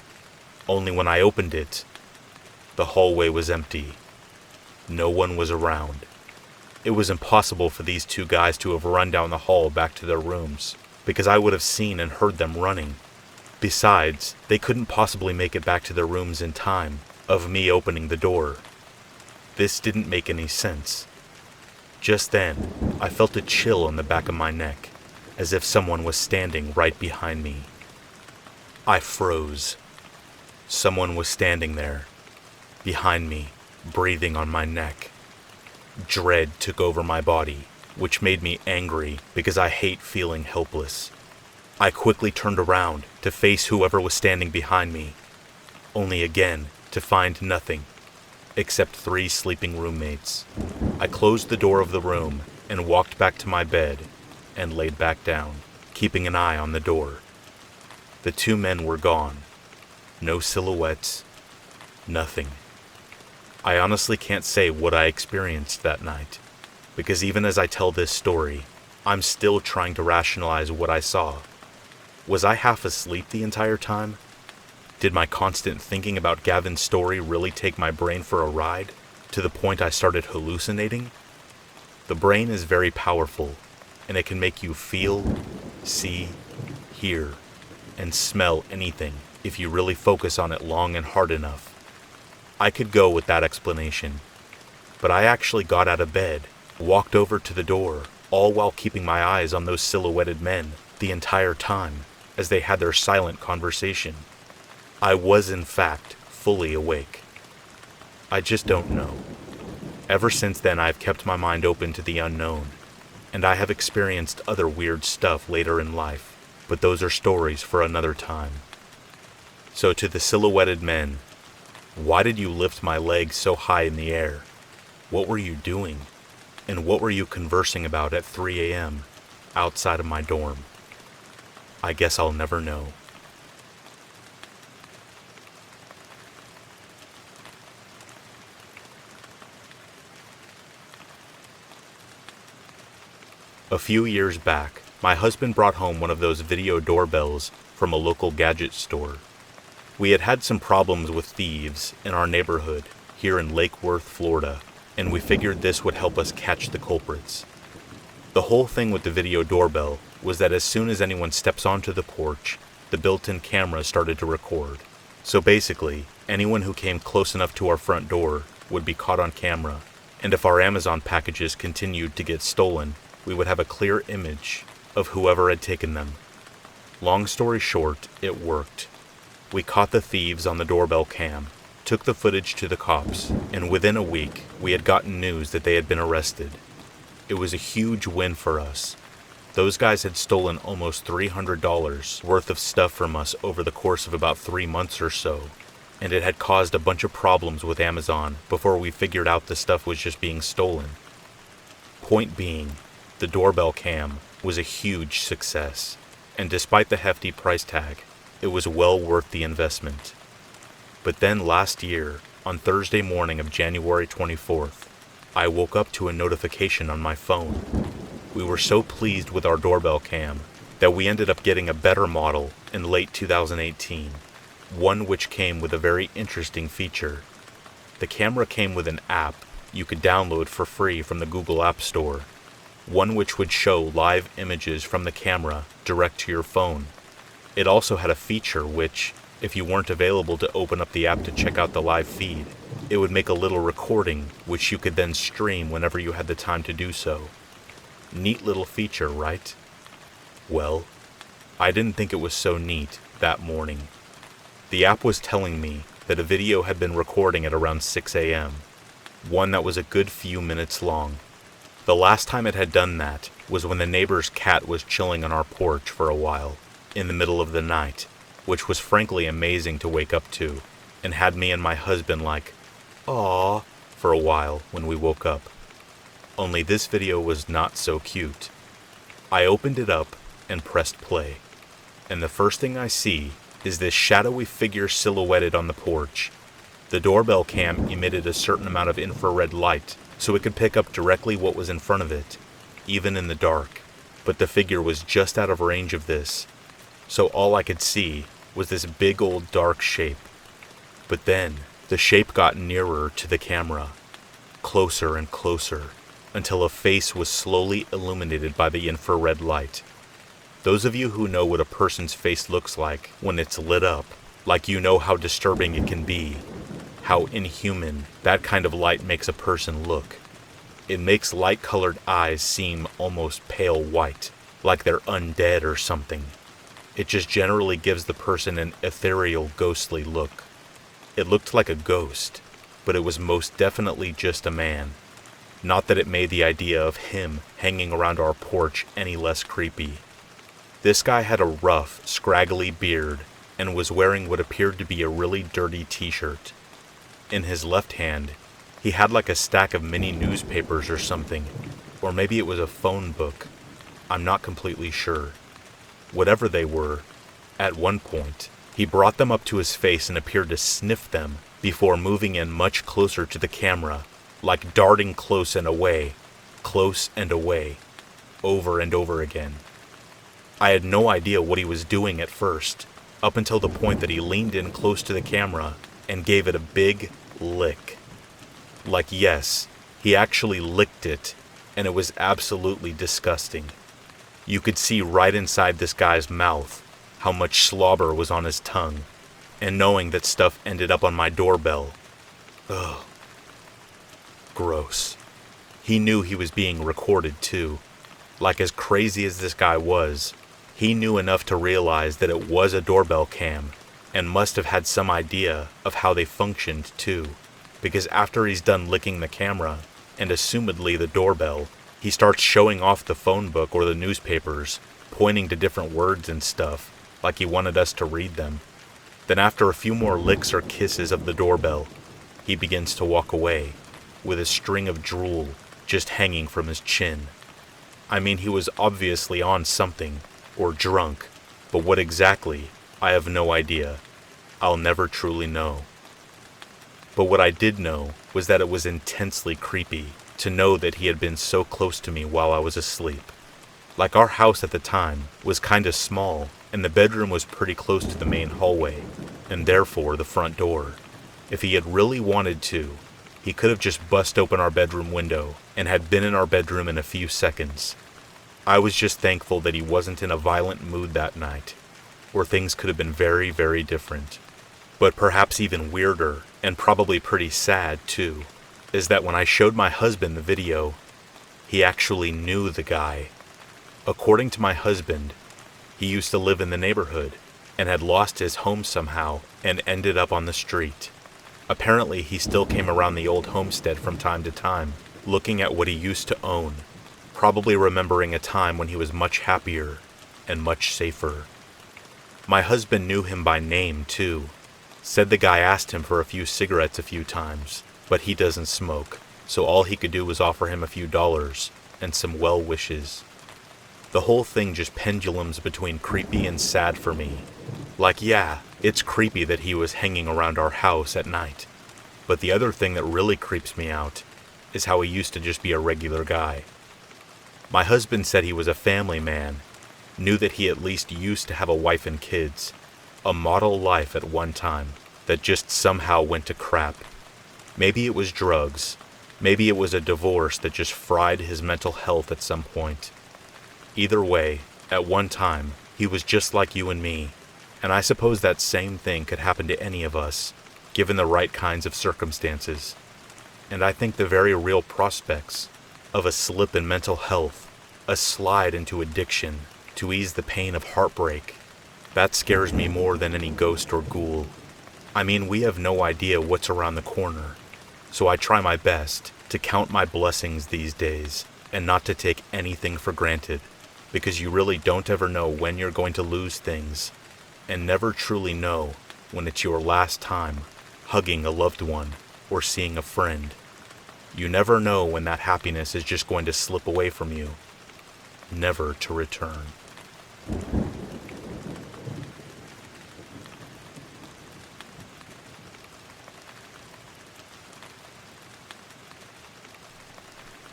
Only when I opened it, the hallway was empty. No one was around. It was impossible for these 2 guys to have run down the hall back to their rooms, because I would have seen and heard them running. Besides, they couldn't possibly make it back to their rooms in time of me opening the door. This didn't make any sense. Just then, I felt a chill on the back of my neck, as if someone was standing right behind me. I froze. Someone was standing there, behind me, breathing on my neck. Dread took over my body, which made me angry because I hate feeling helpless. I quickly turned around to face whoever was standing behind me, only again to find nothing, except 3 sleeping roommates. I closed the door of the room and walked back to my bed and laid back down, keeping an eye on the door. The 2 men were gone. No silhouettes, nothing. I honestly can't say what I experienced that night, because even as I tell this story, I'm still trying to rationalize what I saw. Was I half asleep the entire time? Did my constant thinking about Gavin's story really take my brain for a ride, to the point I started hallucinating? The brain is very powerful, and it can make you feel, see, hear, and smell anything if you really focus on it long and hard enough. I could go with that explanation, but I actually got out of bed, walked over to the door, all while keeping my eyes on those silhouetted men the entire time as they had their silent conversation. I was, in fact, fully awake. I just don't know. Ever since then, I've kept my mind open to the unknown, and I have experienced other weird stuff later in life, but those are stories for another time. So to the silhouetted men, why did you lift my legs so high in the air? What were you doing? And what were you conversing about at 3 a.m. outside of my dorm? I guess I'll never know. A few years back, my husband brought home one of those video doorbells from a local gadget store. We had had some problems with thieves in our neighborhood here in Lake Worth, Florida, and we figured this would help us catch the culprits. The whole thing with the video doorbell was that as soon as anyone steps onto the porch, the built-in camera started to record. So basically, anyone who came close enough to our front door would be caught on camera, and if our Amazon packages continued to get stolen, we would have a clear image of whoever had taken them. Long story short, it worked. We caught the thieves on the doorbell cam, took the footage to the cops, and within a week, we had gotten news that they had been arrested. It was a huge win for us. Those guys had stolen almost $300 worth of stuff from us over the course of about 3 months or so, and it had caused a bunch of problems with Amazon before we figured out the stuff was just being stolen. Point being, the doorbell cam was a huge success, and despite the hefty price tag, it was well worth the investment. But then last year, on Thursday morning of January 24th, I woke up to a notification on my phone. We were so pleased with our doorbell cam that we ended up getting a better model in late 2018, one which came with a very interesting feature. The camera came with an app you could download for free from the Google App Store, one which would show live images from the camera direct to your phone. It also had a feature which, if you weren't available to open up the app to check out the live feed, it would make a little recording which you could then stream whenever you had the time to do so. Neat little feature, right? Well, I didn't think it was so neat that morning. The app was telling me that a video had been recording at around 6 a.m., one that was a good few minutes long. The last time it had done that was when the neighbor's cat was chilling on our porch for a while, in the middle of the night, which was frankly amazing to wake up to, and had me and my husband like, "Aww," for a while when we woke up. Only this video was not so cute. I opened it up and pressed play, and the first thing I see is this shadowy figure silhouetted on the porch. The doorbell cam emitted a certain amount of infrared light, so it could pick up directly what was in front of it, even in the dark, but the figure was just out of range of this, so all I could see was this big old dark shape. But then, the shape got nearer to the camera, closer and closer, until a face was slowly illuminated by the infrared light. Those of you who know what a person's face looks like when it's lit up, like you know how disturbing it can be, how inhuman that kind of light makes a person look. It makes light-colored eyes seem almost pale white, like they're undead or something. It just generally gives the person an ethereal, ghostly look. It looked like a ghost, but it was most definitely just a man. Not that it made the idea of him hanging around our porch any less creepy. This guy had a rough, scraggly beard and was wearing what appeared to be a really dirty t-shirt. In his left hand, he had like a stack of mini newspapers or something, or maybe it was a phone book. I'm not completely sure. Whatever they were, at one point, he brought them up to his face and appeared to sniff them before moving in much closer to the camera, like darting close and away, over and over again. I had no idea what he was doing at first, up until the point that he leaned in close to the camera and gave it a big lick. Like, yes, he actually licked it, and it was absolutely disgusting. You could see right inside this guy's mouth how much slobber was on his tongue, and knowing that stuff ended up on my doorbell. Ugh. Gross. He knew he was being recorded too. Like, as crazy as this guy was, he knew enough to realize that it was a doorbell cam, and must have had some idea of how they functioned too, because after he's done licking the camera, and assumedly the doorbell, he starts showing off the phone book or the newspapers, pointing to different words and stuff, like he wanted us to read them. Then after a few more licks or kisses of the doorbell, he begins to walk away, with a string of drool just hanging from his chin. I mean, he was obviously on something, or drunk, but what exactly, I have no idea. I'll never truly know. But what I did know was that it was intensely creepy to know that he had been so close to me while I was asleep. Like, our house at the time was kinda small, and the bedroom was pretty close to the main hallway, and therefore the front door. If he had really wanted to, he could have just bust open our bedroom window and had been in our bedroom in a few seconds. I was just thankful that he wasn't in a violent mood that night, or things could have been very, very different. But perhaps even weirder, and probably pretty sad too, is that when I showed my husband the video, he actually knew the guy. According to my husband, He used to live in the neighborhood and had lost his home somehow and ended up on the street. Apparently, he still came around the old homestead from time to time, looking at what he used to own, probably remembering a time when he was much happier and much safer. My husband knew him by name, too. Said the guy asked him for a few cigarettes a few times, but he doesn't smoke, so all he could do was offer him a few dollars and some well wishes. The whole thing just pendulums between creepy and sad for me. Like, yeah, it's creepy that he was hanging around our house at night. But the other thing that really creeps me out is how he used to just be a regular guy. My husband said he was a family man, knew that he at least used to have a wife and kids, a model life at one time that just somehow went to crap. Maybe it was drugs, maybe it was a divorce that just fried his mental health at some point. Either way, at one time, he was just like you and me, and I suppose that same thing could happen to any of us, given the right kinds of circumstances. And I think the very real prospects of a slip in mental health, a slide into addiction to ease the pain of heartbreak, that scares me more than any ghost or ghoul. I mean, we have no idea what's around the corner, so I try my best to count my blessings these days and not to take anything for granted, because you really don't ever know when you're going to lose things, and never truly know when it's your last time hugging a loved one or seeing a friend. You never know when that happiness is just going to slip away from you, never to return.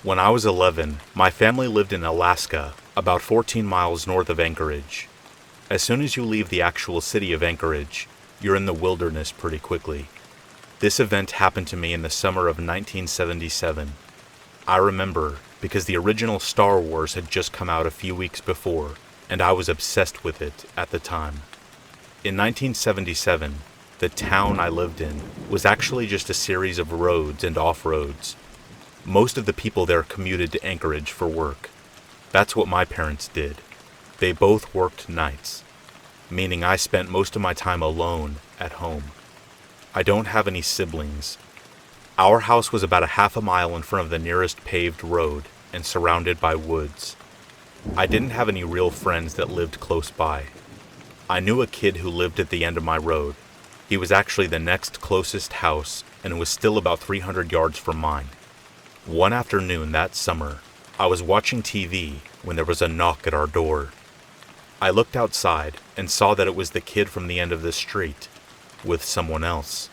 When I was 11, my family lived in Alaska, about 14 miles north of Anchorage. As soon as you leave the actual city of Anchorage, you're in the wilderness pretty quickly. This event happened to me in the summer of 1977. I remember because the original Star Wars had just come out a few weeks before, and I was obsessed with it at the time. In 1977, the town I lived in was actually just a series of roads and off-roads. Most of the people there commuted to Anchorage for work. That's what my parents did. They both worked nights, meaning I spent most of my time alone at home. I don't have any siblings. Our house was about a half a mile in front of the nearest paved road and surrounded by woods. I didn't have any real friends that lived close by. I knew a kid who lived at the end of my road. He was actually the next closest house and was still about 300 yards from mine. One afternoon that summer, I was watching TV when there was a knock at our door. I looked outside and saw that it was the kid from the end of the street, with someone else.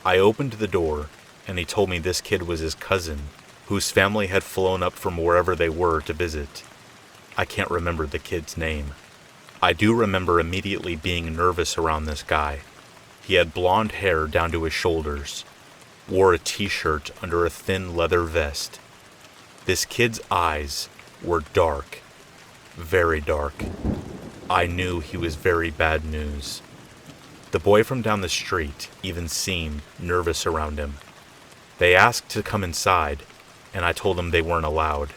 I opened the door, and he told me this kid was his cousin, whose family had flown up from wherever they were to visit. I can't remember the kid's name. I do remember immediately being nervous around this guy. He had blonde hair down to his shoulders, wore a t-shirt under a thin leather vest. This kid's eyes were dark, very dark. I knew he was very bad news. The boy from down the street even seemed nervous around him. They asked to come inside, and I told them they weren't allowed.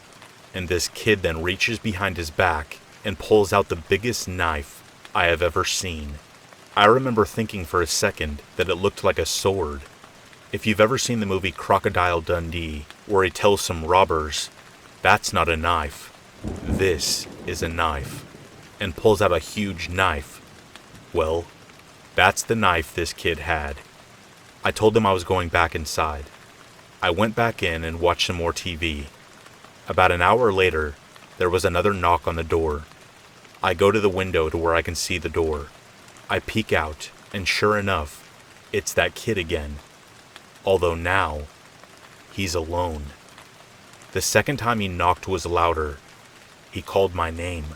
And this kid then reaches behind his back and pulls out the biggest knife I have ever seen. I remember thinking for a second that it looked like a sword. If you've ever seen the movie Crocodile Dundee, where he tells some robbers, "That's not a knife, this is a knife," and pulls out a huge knife. Well, that's the knife this kid had. I told him I was going back inside. I went back in and watched some more TV. About an hour later, there was another knock on the door. I go to the window to where I can see the door. I peek out, and sure enough, it's that kid again. Although now, he's alone. The second time he knocked was louder. He called my name.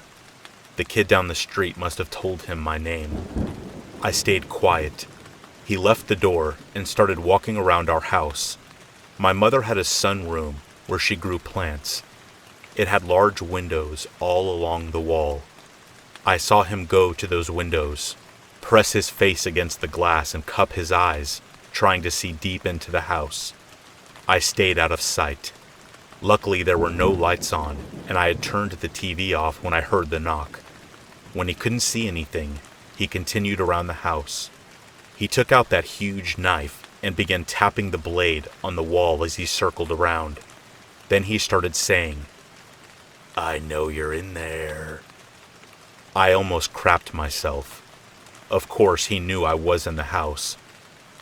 The kid down the street must have told him my name. I stayed quiet. He left the door and started walking around our house. My mother had a sunroom where she grew plants. It had large windows all along the wall. I saw him go to those windows, press his face against the glass and cup his eyes, trying to see deep into the house. I stayed out of sight. Luckily, there were no lights on, and I had turned the TV off when I heard the knock. When he couldn't see anything, he continued around the house. He took out that huge knife and began tapping the blade on the wall as he circled around. Then he started saying, "I know you're in there." I almost crapped myself. Of course, he knew I was in the house.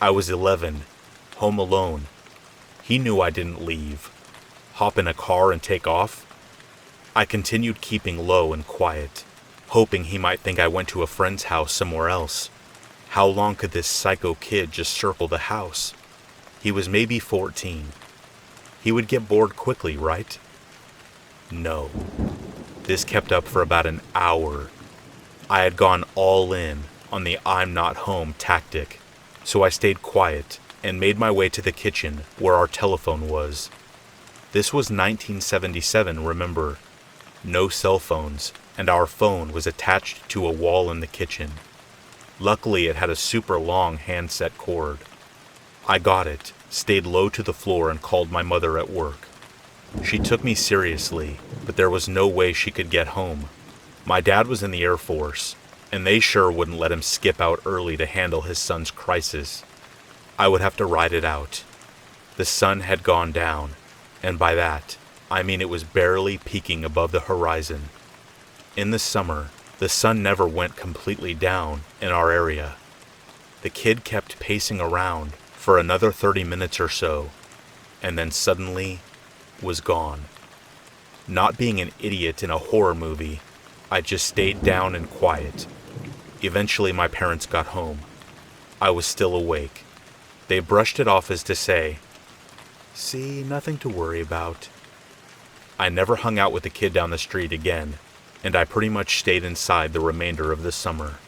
I was 11, home alone. He knew I didn't leave. Hop in a car and take off? I continued keeping low and quiet, hoping he might think I went to a friend's house somewhere else. How long could this psycho kid just circle the house? He was maybe 14. He would get bored quickly, right? No. This kept up for about an hour. I had gone all in on the "I'm not home" tactic, so I stayed quiet and made my way to the kitchen where our telephone was. This was 1977, remember? No cell phones, and our phone was attached to a wall in the kitchen. Luckily, it had a super long handset cord. I got it, stayed low to the floor, and called my mother at work. She took me seriously, but there was no way she could get home. My dad was in the Air Force, and they sure wouldn't let him skip out early to handle his son's crisis. I would have to ride it out. The sun had gone down, and by that, I mean it was barely peeking above the horizon. In the summer, the sun never went completely down in our area. The kid kept pacing around for another 30 minutes or so, and then suddenly was gone. Not being an idiot in a horror movie, I just stayed down and quiet. Eventually my parents got home. I was still awake. They brushed it off as to say, "See, nothing to worry about." I never hung out with the kid down the street again, and I pretty much stayed inside the remainder of the summer.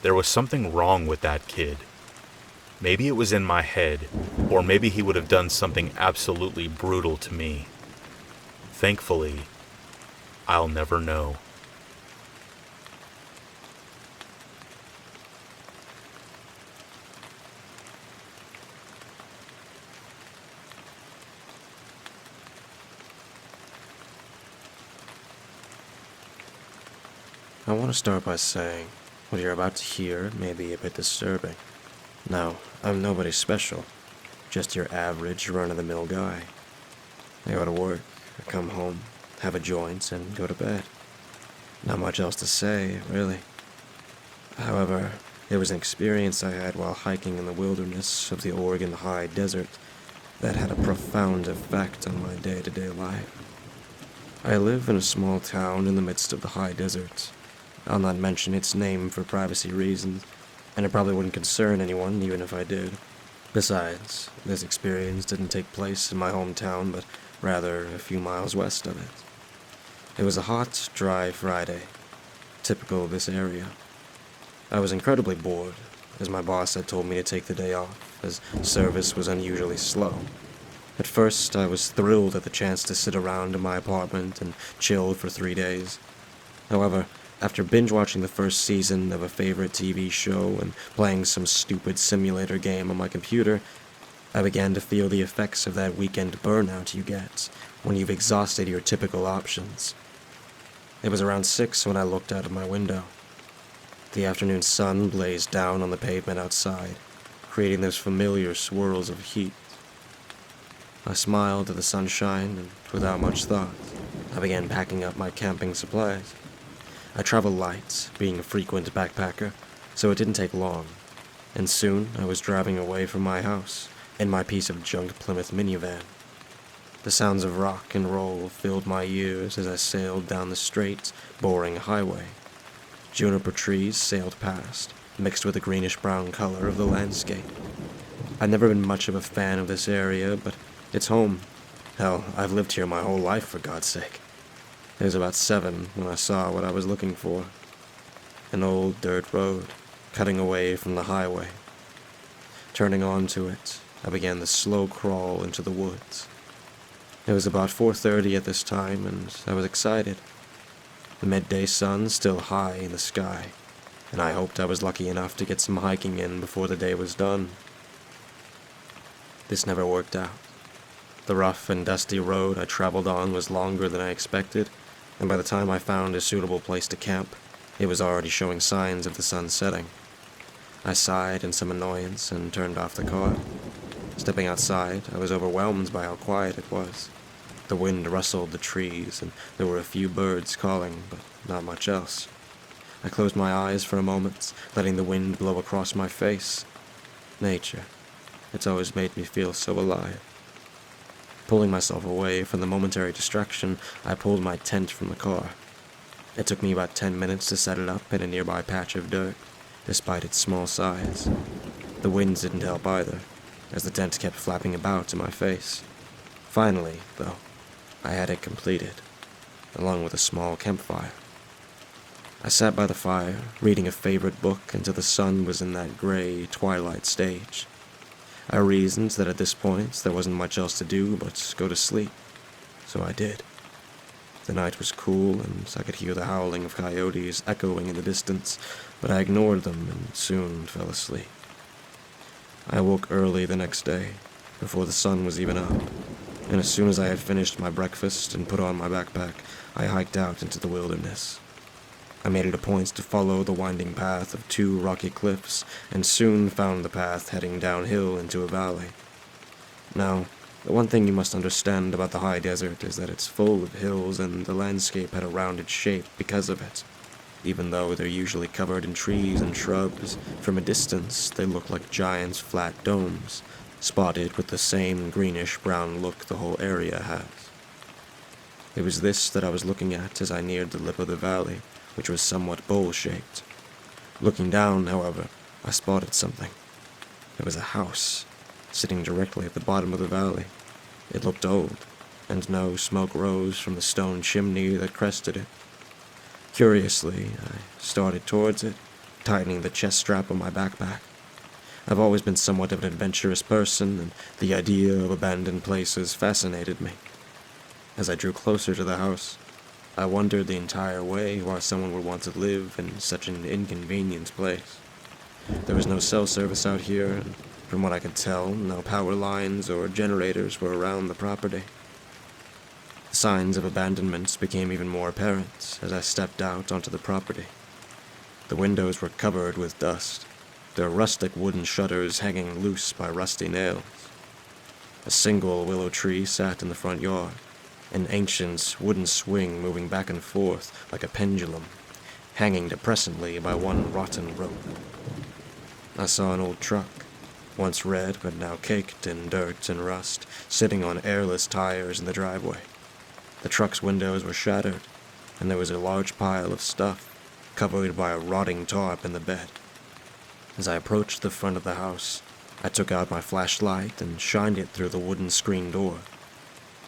There was something wrong with that kid. Maybe it was in my head, or maybe he would have done something absolutely brutal to me. Thankfully, I'll never know. I want to start by saying, what you're about to hear may be a bit disturbing. Now, I'm nobody special, just your average run-of-the-mill guy. I go to work, I come home, have a joint, and go to bed. Not much else to say, really. However, it was an experience I had while hiking in the wilderness of the Oregon high desert that had a profound effect on my day-to-day life. I live in a small town in the midst of the high desert. I'll not mention its name for privacy reasons, and it probably wouldn't concern anyone even if I did. Besides, this experience didn't take place in my hometown, but rather a few miles west of it. It was a hot, dry Friday, typical of this area. I was incredibly bored, as my boss had told me to take the day off, as service was unusually slow. At first, I was thrilled at the chance to sit around in my apartment and chill for 3 days. However, after binge-watching the first season of a favorite TV show and playing some stupid simulator game on my computer, I began to feel the effects of that weekend burnout you get when you've exhausted your typical options. It was around 6 when I looked out of my window. The afternoon sun blazed down on the pavement outside, creating those familiar swirls of heat. I smiled at the sunshine, and without much thought, I began packing up my camping supplies. I travel light, being a frequent backpacker, so it didn't take long, and soon I was driving away from my house in my piece of junk Plymouth minivan. The sounds of rock and roll filled my ears as I sailed down the straight, boring highway. Juniper trees sailed past, mixed with the greenish-brown color of the landscape. I've never been much of a fan of this area, but it's home. Hell, I've lived here my whole life, for God's sake. It was about 7 when I saw what I was looking for. An old dirt road, cutting away from the highway. Turning onto it, I began the slow crawl into the woods. It was about 4:30 at this time, and I was excited. The midday sun still high in the sky, and I hoped I was lucky enough to get some hiking in before the day was done. This never worked out. The rough and dusty road I traveled on was longer than I expected, and by the time I found a suitable place to camp, It was already showing signs of the sun setting. I sighed in some annoyance and turned off the car. Stepping outside, I was overwhelmed by how quiet it was. The wind rustled the trees, and there were a few birds calling, but not much else. I closed my eyes for a moment, letting the wind blow across my face. Nature. It's always made me feel so alive. Pulling myself away from the momentary distraction, I pulled my tent from the car. It took me about 10 minutes to set it up in a nearby patch of dirt, despite its small size. The winds didn't help either, as the tent kept flapping about in my face. Finally, though, I had it completed, along with a small campfire. I sat by the fire, reading a favorite book until the sun was in that gray twilight stage. I reasoned that at this point there wasn't much else to do but go to sleep, so I did. The night was cool, and I could hear the howling of coyotes echoing in the distance, but I ignored them and soon fell asleep. I woke early the next day, before the sun was even up, and as soon as I had finished my breakfast and put on my backpack, I hiked out into the wilderness. I made it a point to follow the winding path of 2 rocky cliffs, and soon found the path heading downhill into a valley. Now, the one thing you must understand about the high desert is that it's full of hills, and the landscape had a rounded shape because of it. Even though they're usually covered in trees and shrubs, from a distance they look like giant flat domes, spotted with the same greenish-brown look the whole area has. It was this that I was looking at as I neared the lip of the valley, which was somewhat bowl-shaped. Looking down, however, I spotted something. There was a house, sitting directly at the bottom of the valley. It looked old, and no smoke rose from the stone chimney that crested it. Curiously, I started towards it, tightening the chest strap on my backpack. I've always been somewhat of an adventurous person, and the idea of abandoned places fascinated me. As I drew closer to the house, I wondered the entire way why someone would want to live in such an inconvenient place. There was no cell service out here, and from what I could tell, no power lines or generators were around the property. The signs of abandonment became even more apparent as I stepped out onto the property. The windows were covered with dust, their rustic wooden shutters hanging loose by rusty nails. A single willow tree sat in the front yard, an ancient wooden swing moving back and forth like a pendulum, hanging depressingly by one rotten rope. I saw an old truck, once red but now caked in dirt and rust, sitting on airless tires in the driveway. The truck's windows were shattered, and there was a large pile of stuff, covered by a rotting tarp in the bed. As I approached the front of the house, I took out my flashlight and shined it through the wooden screen door.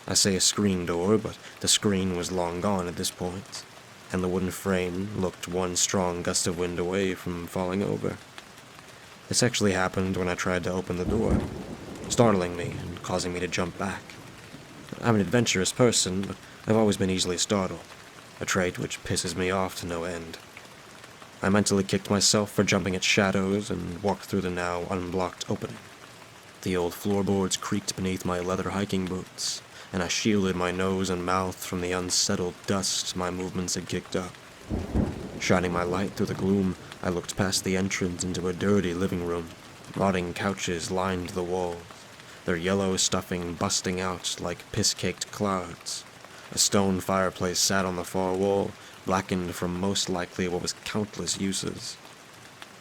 I say a screen door, but the screen was long gone at this point, and the wooden frame looked one strong gust of wind away from falling over. This actually happened when I tried to open the door, startling me and causing me to jump back. I'm an adventurous person, but I've always been easily startled, a trait which pisses me off to no end. I mentally kicked myself for jumping at shadows and walked through the now unblocked opening. The old floorboards creaked beneath my leather hiking boots, and I shielded my nose and mouth from the unsettled dust my movements had kicked up. Shining my light through the gloom, I looked past the entrance into a dirty living room. Rotting couches lined the walls, their yellow stuffing busting out like piss-caked clouds. A stone fireplace sat on the far wall, blackened from most likely what was countless uses.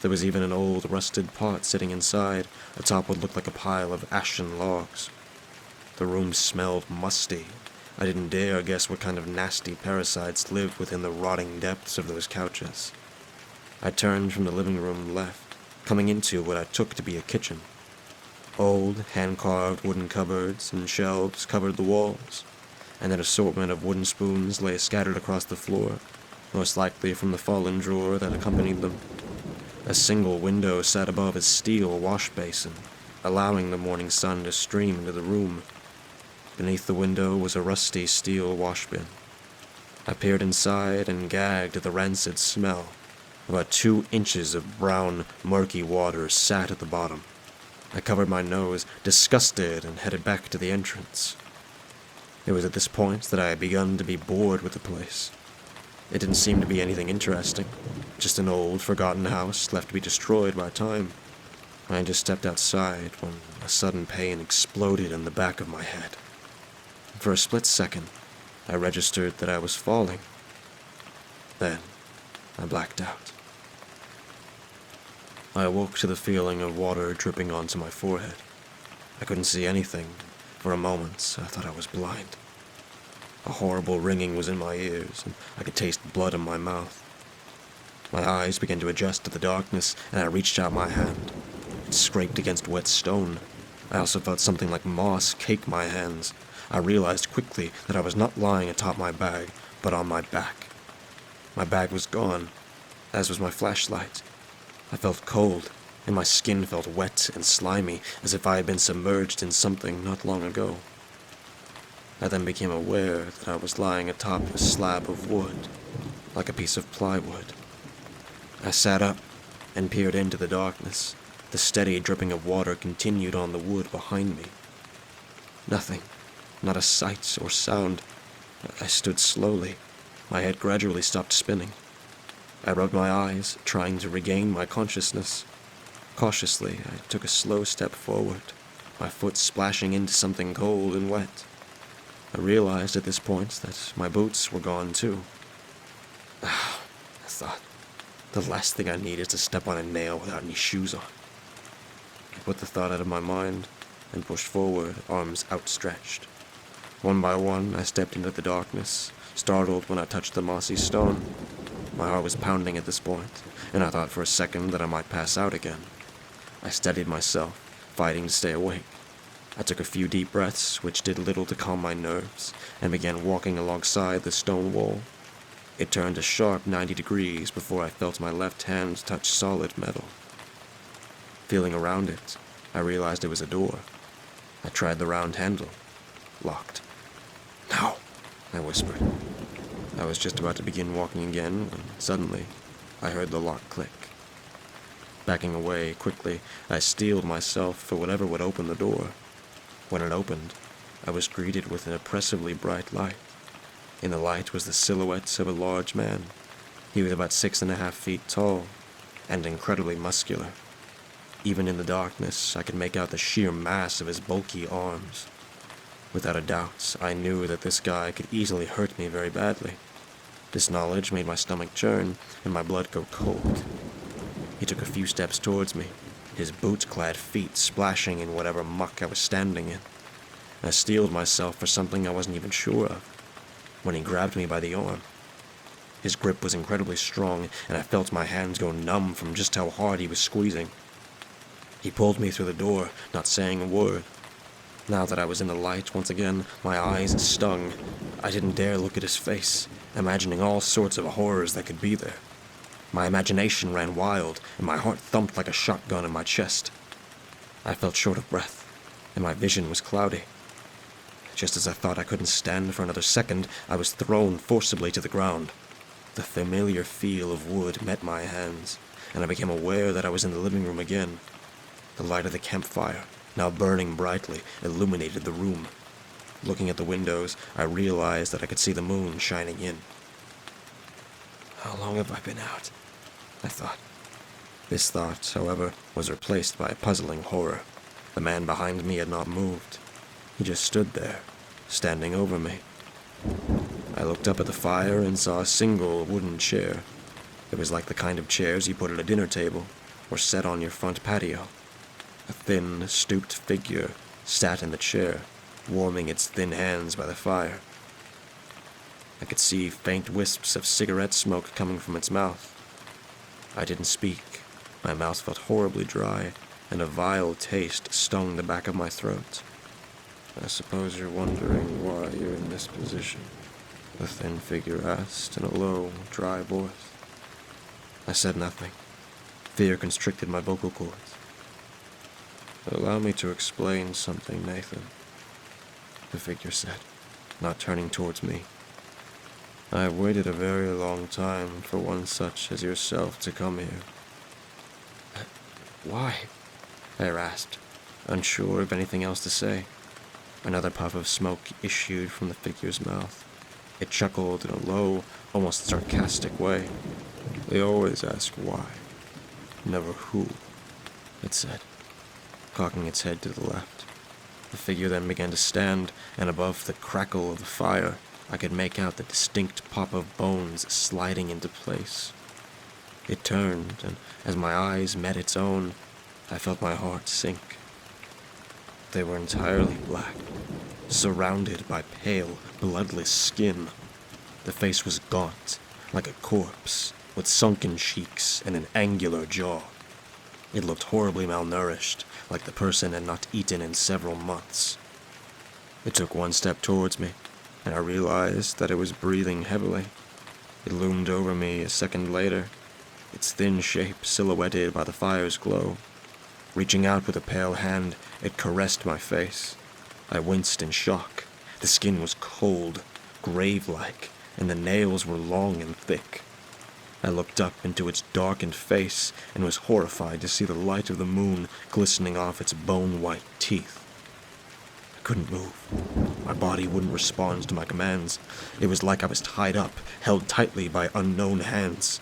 There was even an old rusted pot sitting inside, atop what looked like a pile of ashen logs. The room smelled musty. I didn't dare guess what kind of nasty parasites lived within the rotting depths of those couches. I turned from the living room left, coming into what I took to be a kitchen. Old, hand-carved wooden cupboards and shelves covered the walls, and an assortment of wooden spoons lay scattered across the floor, most likely from the fallen drawer that accompanied them. A single window sat above a steel wash basin, allowing the morning sun to stream into the room. Beneath the window was a rusty steel wash bin. I peered inside and gagged at the rancid smell. About 2 inches of brown, murky water sat at the bottom. I covered my nose, disgusted, and headed back to the entrance. It was at this point that I had begun to be bored with the place. It didn't seem to be anything interesting, just an old, forgotten house left to be destroyed by time. I just stepped outside when a sudden pain exploded in the back of my head. For a split second, I registered that I was falling. Then, I blacked out. I awoke to the feeling of water dripping onto my forehead. I couldn't see anything. For a moment, I thought I was blind. A horrible ringing was in my ears, and I could taste blood in my mouth. My eyes began to adjust to the darkness, and I reached out my hand. It scraped against wet stone. I also felt something like moss cake my hands. I realized quickly that I was not lying atop my bag, but on my back. My bag was gone, as was my flashlight. I felt cold, and my skin felt wet and slimy, as if I had been submerged in something not long ago. I then became aware that I was lying atop a slab of wood, like a piece of plywood. I sat up and peered into the darkness. The steady dripping of water continued on the wood behind me. Nothing, not a sight or sound. I stood slowly. My head gradually stopped spinning. I rubbed my eyes, trying to regain my consciousness. Cautiously, I took a slow step forward, my foot splashing into something cold and wet. I realized at this point that my boots were gone too. I thought, the last thing I need is to step on a nail without any shoes on. I put the thought out of my mind and pushed forward, arms outstretched. One by one, I stepped into the darkness, startled when I touched the mossy stone. My heart was pounding at this point, and I thought for a second that I might pass out again. I steadied myself, fighting to stay awake. I took a few deep breaths, which did little to calm my nerves, and began walking alongside the stone wall. It turned a sharp 90 degrees before I felt my left hand touch solid metal. Feeling around it, I realized it was a door. I tried the round handle. Locked. "No," I whispered. I was just about to begin walking again when suddenly I heard the lock click. Backing away quickly, I steeled myself for whatever would open the door. When it opened, I was greeted with an oppressively bright light. In the light was the silhouette of a large man. He was about 6.5 feet tall, and incredibly muscular. Even in the darkness, I could make out the sheer mass of his bulky arms. Without a doubt, I knew that this guy could easily hurt me very badly. This knowledge made my stomach churn and my blood go cold. He took a few steps towards me, his boot-clad feet splashing in whatever muck I was standing in. I steeled myself for something I wasn't even sure of, when he grabbed me by the arm. His grip was incredibly strong, and I felt my hands go numb from just how hard he was squeezing. He pulled me through the door, not saying a word. Now that I was in the light once again, my eyes stung. I didn't dare look at his face, imagining all sorts of horrors that could be there. My imagination ran wild, and my heart thumped like a shotgun in my chest. I felt short of breath, and my vision was cloudy. Just as I thought I couldn't stand for another second, I was thrown forcibly to the ground. The familiar feel of wood met my hands, and I became aware that I was in the living room again. The light of the campfire, now burning brightly, illuminated the room. Looking at the windows, I realized that I could see the moon shining in. How long have I been out? I thought. This thought, however, was replaced by a puzzling horror. The man behind me had not moved. He just stood there, standing over me. I looked up at the fire and saw a single wooden chair. It was like the kind of chairs you put at a dinner table, or set on your front patio. A thin, stooped figure sat in the chair, warming its thin hands by the fire. I could see faint wisps of cigarette smoke coming from its mouth. I didn't speak. My mouth felt horribly dry, and a vile taste stung the back of my throat. "I suppose you're wondering why you're in this position," the thin figure asked in a low, dry voice. I said nothing. Fear constricted my vocal cords. "Allow me to explain something, Nathan," the figure said, not turning towards me. "I have waited a very long time for one such as yourself to come here." Why?" I rasped, unsure of anything else to say. Another puff of smoke issued from the figure's mouth. It chuckled in a low, almost sarcastic way. "They always ask why, never who," it said, cocking its head to the left. The figure then began to stand, and above the crackle of the fire, I could make out the distinct pop of bones sliding into place. It turned, and as my eyes met its own, I felt my heart sink. They were entirely black, surrounded by pale, bloodless skin. The face was gaunt, like a corpse, with sunken cheeks and an angular jaw. It looked horribly malnourished, like the person had not eaten in several months. It took one step towards me, and I realized that it was breathing heavily. It loomed over me a second later, its thin shape silhouetted by the fire's glow. Reaching out with a pale hand, it caressed my face. I winced in shock. The skin was cold, grave-like, and the nails were long and thick. I looked up into its darkened face and was horrified to see the light of the moon glistening off its bone-white teeth. I couldn't move. My body wouldn't respond to my commands. It was like I was tied up, held tightly by unknown hands.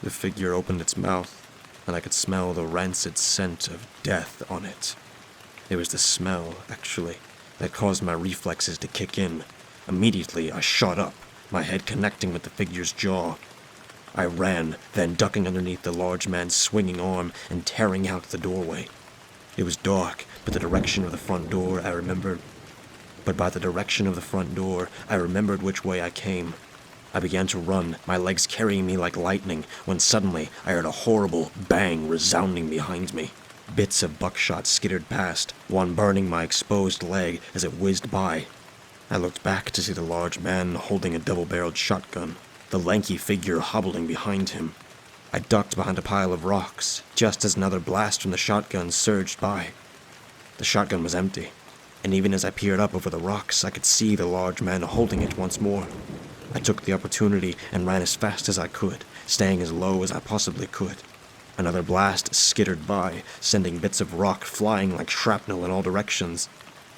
The figure opened its mouth, and I could smell the rancid scent of death on it. It was the smell, actually, that caused my reflexes to kick in. Immediately, I shot up, my head connecting with the figure's jaw. I ran, then ducking underneath the large man's swinging arm and tearing out the doorway. It was dark, but by the direction of the front door, I remembered which way I came. I began to run, my legs carrying me like lightning, when suddenly I heard a horrible bang resounding behind me. Bits of buckshot skittered past, one burning my exposed leg as it whizzed by. I looked back to see the large man holding a double-barreled shotgun, the lanky figure hobbling behind him. I ducked behind a pile of rocks, just as another blast from the shotgun surged by. The shotgun was empty, and even as I peered up over the rocks, I could see the large man holding it once more. I took the opportunity and ran as fast as I could, staying as low as I possibly could. Another blast skittered by, sending bits of rock flying like shrapnel in all directions.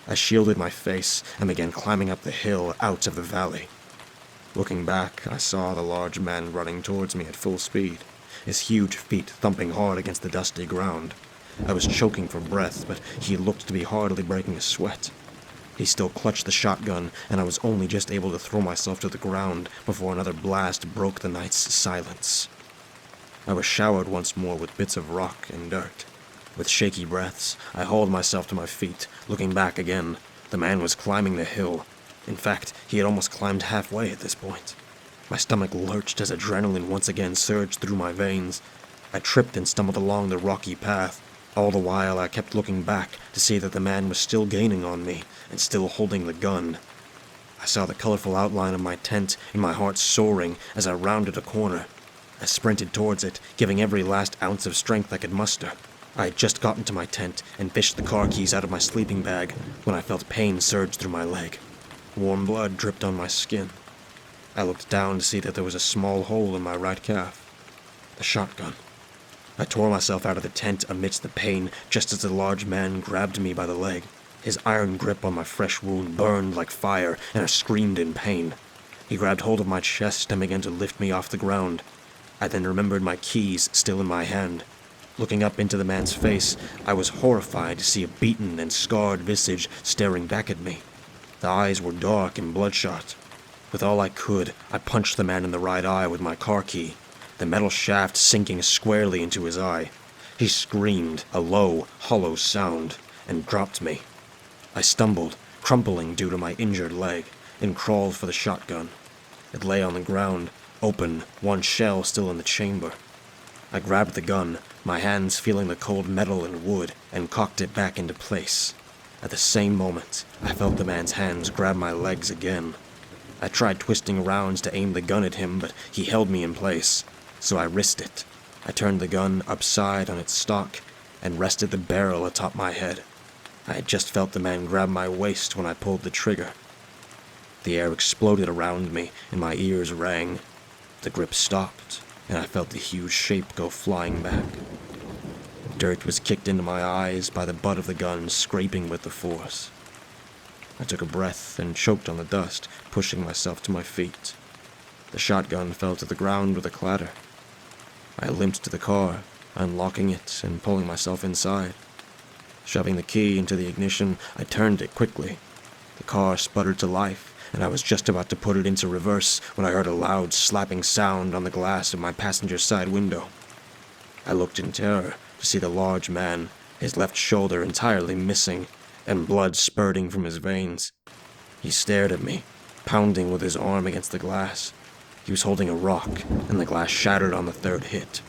I shielded my face and began climbing up the hill out of the valley. Looking back, I saw the large man running towards me at full speed, his huge feet thumping hard against the dusty ground. I was choking for breath, but he looked to be hardly breaking a sweat. He still clutched the shotgun, and I was only just able to throw myself to the ground before another blast broke the night's silence. I was showered once more with bits of rock and dirt. With shaky breaths, I hauled myself to my feet, looking back again. The man was climbing the hill. In fact, he had almost climbed halfway at this point. My stomach lurched as adrenaline once again surged through my veins. I tripped and stumbled along the rocky path. All the while, I kept looking back to see that the man was still gaining on me and still holding the gun. I saw the colorful outline of my tent and my heart soaring as I rounded a corner. I sprinted towards it, giving every last ounce of strength I could muster. I had just gotten to my tent and fished the car keys out of my sleeping bag when I felt pain surge through my leg. Warm blood dripped on my skin. I looked down to see that there was a small hole in my right calf. The shotgun. I tore myself out of the tent amidst the pain just as the large man grabbed me by the leg. His iron grip on my fresh wound burned like fire, and I screamed in pain. He grabbed hold of my chest and began to lift me off the ground. I then remembered my keys still in my hand. Looking up into the man's face, I was horrified to see a beaten and scarred visage staring back at me. The eyes were dark and bloodshot. With all I could, I punched the man in the right eye with my car key, the metal shaft sinking squarely into his eye. He screamed, a low, hollow sound, and dropped me. I stumbled, crumpling due to my injured leg, and crawled for the shotgun. It lay on the ground, open, one shell still in the chamber. I grabbed the gun, my hands feeling the cold metal and wood, and cocked it back into place. At the same moment, I felt the man's hands grab my legs again. I tried twisting around to aim the gun at him, but he held me in place, so I risked it. I turned the gun upside on its stock and rested the barrel atop my head. I had just felt the man grab my waist when I pulled the trigger. The air exploded around me and my ears rang. The grip stopped, and I felt the huge shape go flying back. Dirt was kicked into my eyes by the butt of the gun scraping with the force. I took a breath and choked on the dust, pushing myself to my feet. The shotgun fell to the ground with a clatter. I limped to the car, unlocking it and pulling myself inside. Shoving the key into the ignition, I turned it quickly. The car sputtered to life, and I was just about to put it into reverse when I heard a loud slapping sound on the glass of my passenger side window. I looked in terror to see the large man, his left shoulder entirely missing, and blood spurting from his veins. He stared at me, pounding with his arm against the glass. He was holding a rock, and the glass shattered on the third hit.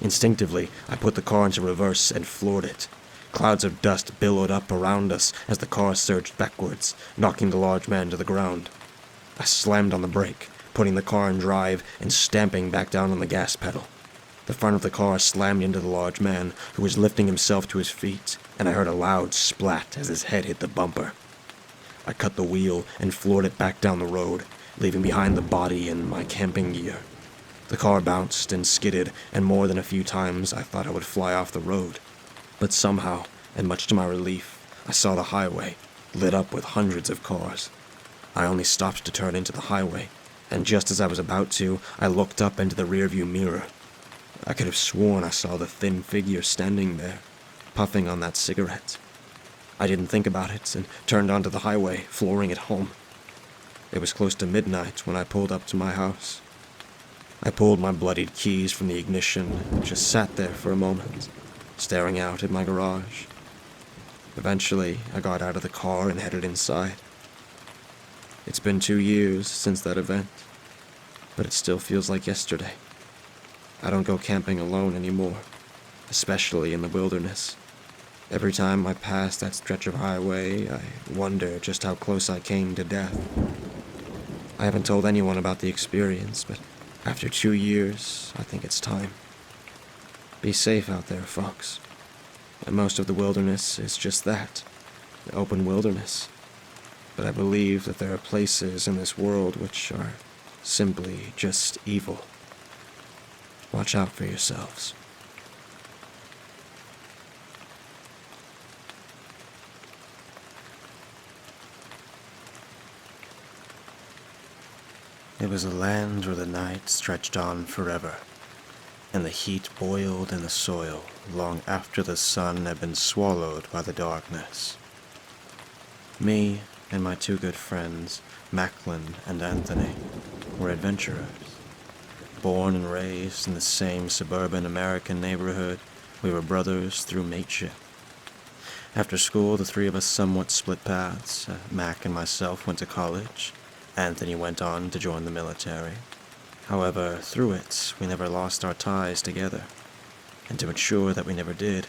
Instinctively, I put the car into reverse and floored it. Clouds of dust billowed up around us as the car surged backwards, knocking the large man to the ground. I slammed on the brake, putting the car in drive and stamping back down on the gas pedal. The front of the car slammed into the large man, who was lifting himself to his feet, and I heard a loud splat as his head hit the bumper. I cut the wheel and floored it back down the road, leaving behind the body and my camping gear. The car bounced and skidded, and more than a few times I thought I would fly off the road. But somehow, and much to my relief, I saw the highway, lit up with hundreds of cars. I only stopped to turn into the highway, and just as I was about to, I looked up into the rearview mirror. I could have sworn I saw the thin figure standing there, puffing on that cigarette. I didn't think about it and turned onto the highway, flooring it home. It was close to midnight when I pulled up to my house. I pulled my bloodied keys from the ignition and just sat there for a moment, staring out at my garage. Eventually, I got out of the car and headed inside. It's been 2 years since that event, but it still feels like yesterday. I don't go camping alone anymore, especially in the wilderness. Every time I pass that stretch of highway, I wonder just how close I came to death. I haven't told anyone about the experience, but after 2 years, I think it's time. Be safe out there, folks. And most of the wilderness is just that, the open wilderness. But I believe that there are places in this world which are simply just evil. Watch out for yourselves. It was a land where the night stretched on forever, and the heat boiled in the soil long after the sun had been swallowed by the darkness. Me and my 2 good friends, Macklin and Anthony, were adventurers. Born and raised in the same suburban American neighborhood, we were brothers through mateship. After school, the 3 of us somewhat split paths. Mac and myself went to college. Anthony went on to join the military. However, through it, we never lost our ties together. And to ensure that we never did,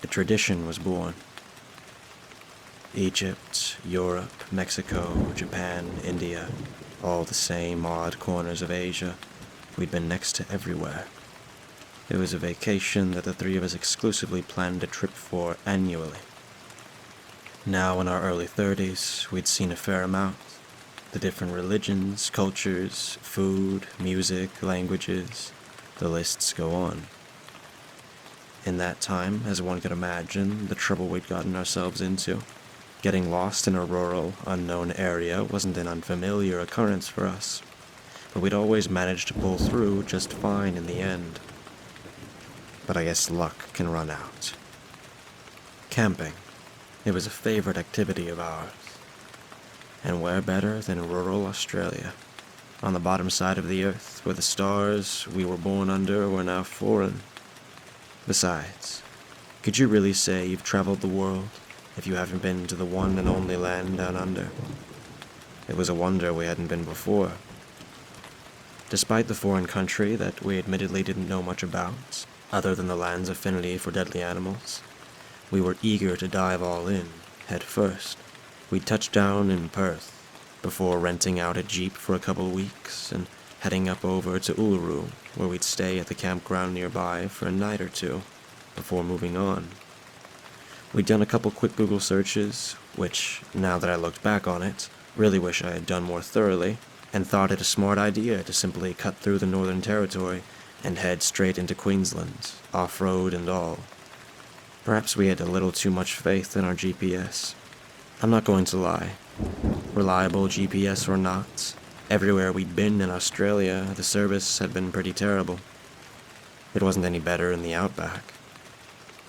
a tradition was born. Egypt, Europe, Mexico, Japan, India, all the same odd corners of Asia. We'd been next to everywhere. It was a vacation that the 3 of us exclusively planned a trip for annually. Now in our early 30s, we'd seen a fair amount. The different religions, cultures, food, music, languages, the lists go on. In that time, as one could imagine, the trouble we'd gotten ourselves into. Getting lost in a rural, unknown area wasn't an unfamiliar occurrence for us, but we'd always managed to pull through just fine in the end. But I guess luck can run out. Camping. It was a favorite activity of ours. And where better than rural Australia, on the bottom side of the earth, where the stars we were born under were now foreign. Besides, could you really say you've traveled the world if you haven't been to the one and only land down under? It was a wonder we hadn't been before. Despite the foreign country that we admittedly didn't know much about, other than the land's affinity for deadly animals, we were eager to dive all in, head first. We'd touch down in Perth, before renting out a Jeep for a couple weeks and heading up over to Uluru, where we'd stay at the campground nearby for a night or 2, before moving on. We'd done a couple quick Google searches, which, now that I looked back on it, really wish I had done more thoroughly, and thought it a smart idea to simply cut through the Northern Territory and head straight into Queensland, off-road and all. Perhaps we had a little too much faith in our GPS. I'm not going to lie. Reliable GPS or not, everywhere we'd been in Australia, the service had been pretty terrible. It wasn't any better in the outback.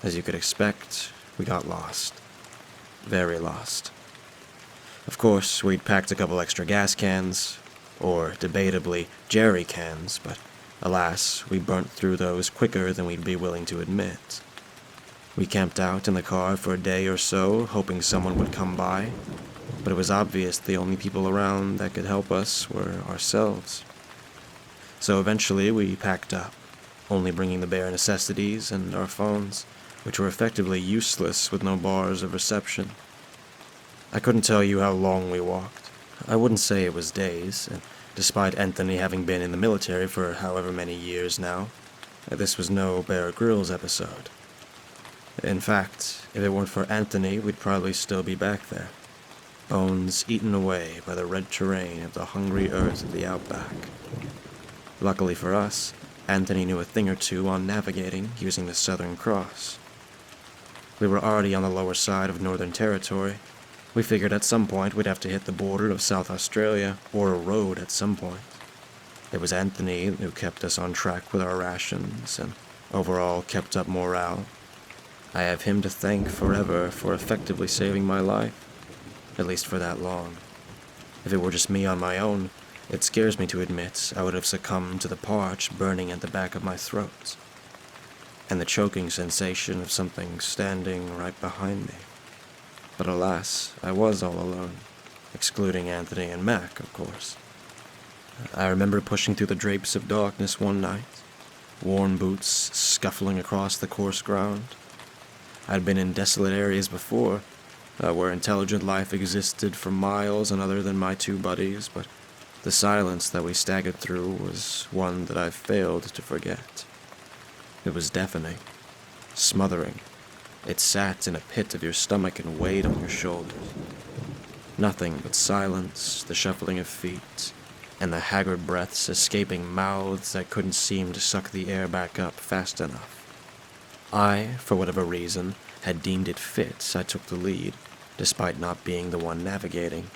As you could expect, we got lost. Very lost. Of course, we'd packed a couple extra gas cans, or debatably jerry cans, but alas, we burnt through those quicker than we'd be willing to admit. We camped out in the car for a day or so, hoping someone would come by, but it was obvious the only people around that could help us were ourselves. So eventually we packed up, only bringing the bare necessities and our phones, which were effectively useless with no bars of reception. I couldn't tell you how long we walked. I wouldn't say it was days, and despite Anthony having been in the military for however many years now, this was no Bear Grylls episode. In fact, if it weren't for Anthony, we'd probably still be back there. Bones eaten away by the red terrain of the hungry earth of the outback. Luckily for us, Anthony knew a thing or two on navigating using the Southern Cross. We were already on the lower side of Northern Territory. We figured at some point we'd have to hit the border of South Australia, or a road at some point. It was Anthony who kept us on track with our rations, and overall kept up morale. I have him to thank forever for effectively saving my life, at least for that long. If it were just me on my own, it scares me to admit I would have succumbed to the parch burning at the back of my throat, and the choking sensation of something standing right behind me. But alas, I was all alone, excluding Anthony and Mac, of course. I remember pushing through the drapes of darkness one night, worn boots scuffling across the coarse ground. I'd been in desolate areas before, where intelligent life existed for miles and other than my two buddies, but the silence that we staggered through was one that I failed to forget. It was deafening, smothering. It sat in a pit of your stomach and weighed on your shoulders. Nothing but silence, the shuffling of feet, and the haggard breaths escaping mouths that couldn't seem to suck the air back up fast enough. I, for whatever reason, had deemed it fit I took the lead, despite not being the one navigating.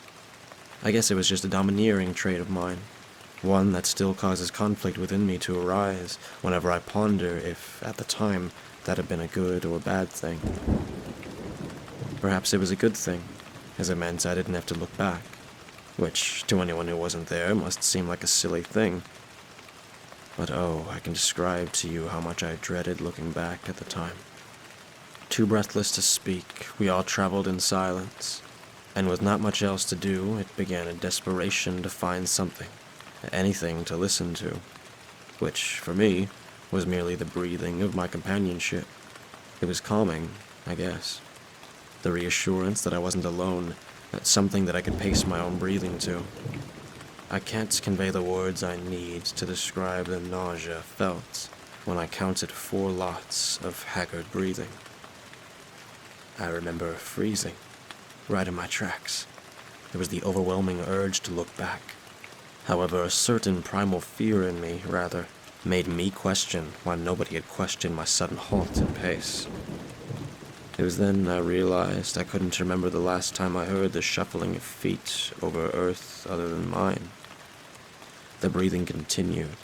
I guess it was just a domineering trait of mine, one that still causes conflict within me to arise whenever I ponder if, at the time, that had been a good or bad thing. Perhaps it was a good thing, as it meant I didn't have to look back, which, to anyone who wasn't there, must seem like a silly thing. But oh, I can describe to you how much I dreaded looking back at the time. Too breathless to speak, we all traveled in silence, and with not much else to do, it began a desperation to find something, anything to listen to, which, for me, was merely the breathing of my companionship. It was calming, I guess. The reassurance that I wasn't alone, something that I could pace my own breathing to. I can't convey the words I need to describe the nausea felt when I counted 4 lots of haggard breathing. I remember freezing, right in my tracks. There was the overwhelming urge to look back. However, a certain primal fear in me, rather, made me question why nobody had questioned my sudden halt and pace. It was then I realized I couldn't remember the last time I heard the shuffling of feet over earth other than mine. The breathing continued,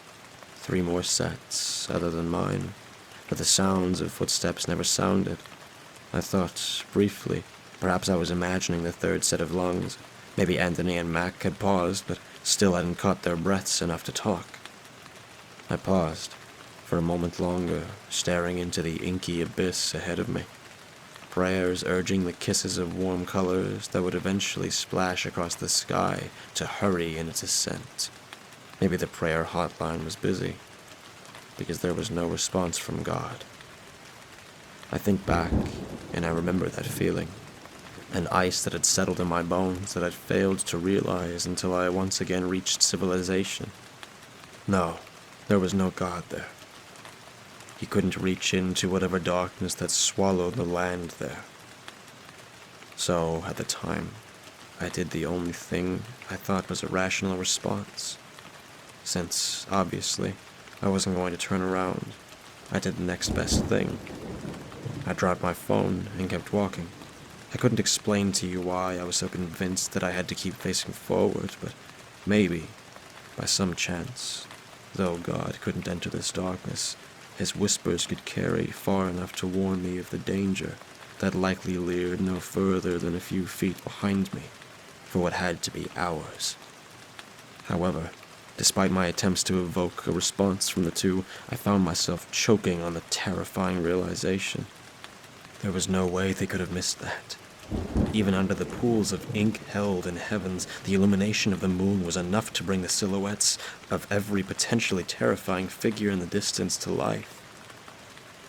3 more sets other than mine, but the sounds of footsteps never sounded. I thought, briefly, perhaps I was imagining the 3rd set of lungs. Maybe Anthony and Mac had paused, but still hadn't caught their breaths enough to talk. I paused, for a moment longer, staring into the inky abyss ahead of me. Prayers urging the kisses of warm colors that would eventually splash across the sky to hurry in its ascent. Maybe the prayer hotline was busy, because there was no response from God. I think back, and I remember that feeling. An ice that had settled in my bones that I'd failed to realize until I once again reached civilization. No, there was no God there. He couldn't reach into whatever darkness that swallowed the land there. So, at the time, I did the only thing I thought was a rational response. Since, obviously, I wasn't going to turn around, I did the next best thing. I dropped my phone and kept walking. I couldn't explain to you why I was so convinced that I had to keep facing forward, but maybe, by some chance, though God couldn't enter this darkness, his whispers could carry far enough to warn me of the danger that likely leered no further than a few feet behind me, for what had to be hours. However, despite my attempts to evoke a response from the two, I found myself choking on the terrifying realization. There was no way they could have missed that. Even under the pools of ink held in heavens, the illumination of the moon was enough to bring the silhouettes of every potentially terrifying figure in the distance to life.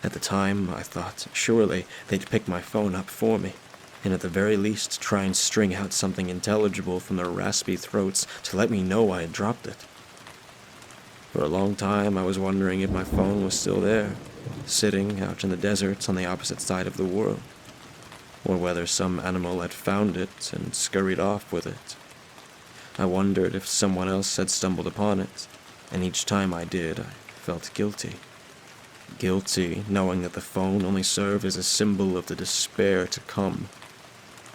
At the time, I thought, surely they'd pick my phone up for me, and at the very least try and string out something intelligible from their raspy throats to let me know I had dropped it. For a long time, I was wondering if my phone was still there, sitting out in the deserts on the opposite side of the world, or whether some animal had found it and scurried off with it. I wondered if someone else had stumbled upon it, and each time I did, I felt guilty. Guilty, knowing that the phone only served as a symbol of the despair to come.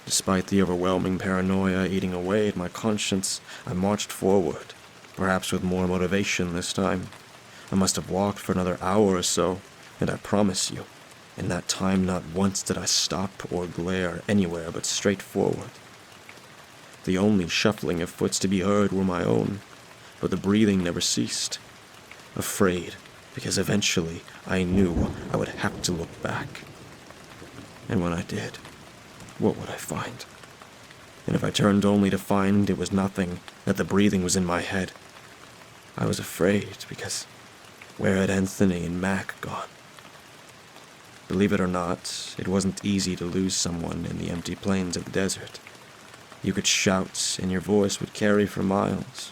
Despite the overwhelming paranoia eating away at my conscience, I marched forward, perhaps with more motivation this time. I must have walked for another hour or so, and I promise you, in that time not once did I stop or glare anywhere but straight forward. The only shuffling of foots to be heard were my own, but the breathing never ceased. Afraid, because eventually I knew I would have to look back. And when I did, what would I find? And if I turned only to find it was nothing, that the breathing was in my head, I was afraid because where had Anthony and Mac gone? Believe it or not, it wasn't easy to lose someone in the empty plains of the desert. You could shout and your voice would carry for miles.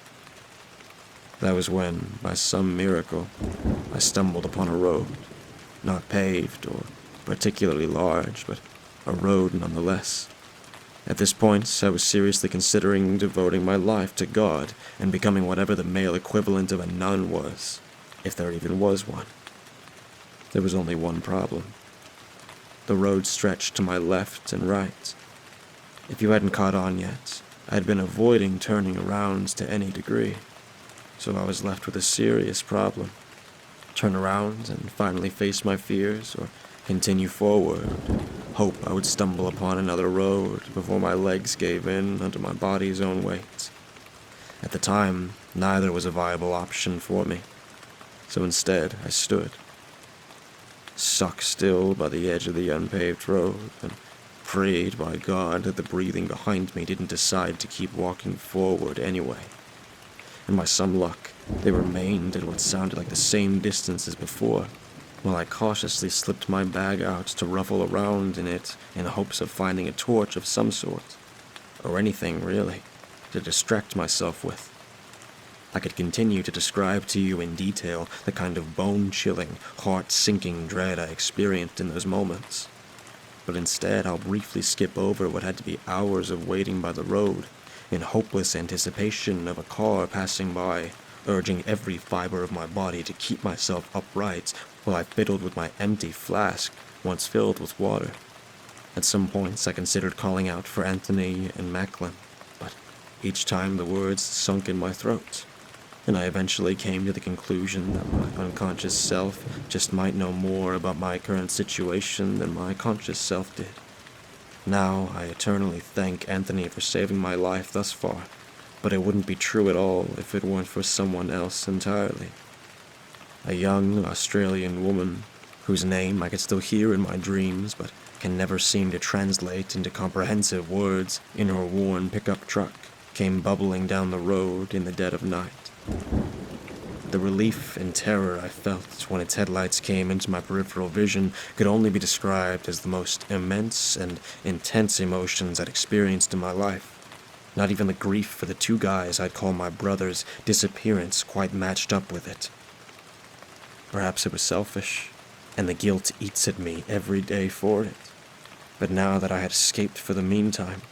That was when, by some miracle, I stumbled upon a road, not paved or particularly large, but a road nonetheless. At this point, I was seriously considering devoting my life to God and becoming whatever the male equivalent of a nun was, if there even was one. There was only one problem. The road stretched to my left and right. If you hadn't caught on yet, I had been avoiding turning around to any degree. So I was left with a serious problem. Turn around and finally face my fears, or continue forward, hope I would stumble upon another road before my legs gave in under my body's own weight. At the time, neither was a viable option for me. So instead, I stood, stuck still by the edge of the unpaved road, and prayed by God that the breathing behind me didn't decide to keep walking forward anyway. And by some luck, they remained at what sounded like the same distance as before, while I cautiously slipped my bag out to ruffle around in it in hopes of finding a torch of some sort, or anything really, to distract myself with. I could continue to describe to you in detail the kind of bone-chilling, heart-sinking dread I experienced in those moments, but instead I'll briefly skip over what had to be hours of waiting by the road, in hopeless anticipation of a car passing by, urging every fiber of my body to keep myself upright while I fiddled with my empty flask, once filled with water. At some points I considered calling out for Anthony and Macklin, but each time the words sunk in my throat, and I eventually came to the conclusion that my unconscious self just might know more about my current situation than my conscious self did. Now, I eternally thank Anthony for saving my life thus far, but it wouldn't be true at all if it weren't for someone else entirely. A young Australian woman, whose name I could still hear in my dreams, but can never seem to translate into comprehensive words, in her worn pickup truck, came bubbling down the road in the dead of night. The relief and terror I felt when its headlights came into my peripheral vision could only be described as the most immense and intense emotions I'd experienced in my life. Not even the grief for the two guys I'd call my brothers' disappearance quite matched up with it. Perhaps it was selfish, and the guilt eats at me every day for it. But now that I had escaped for the meantime,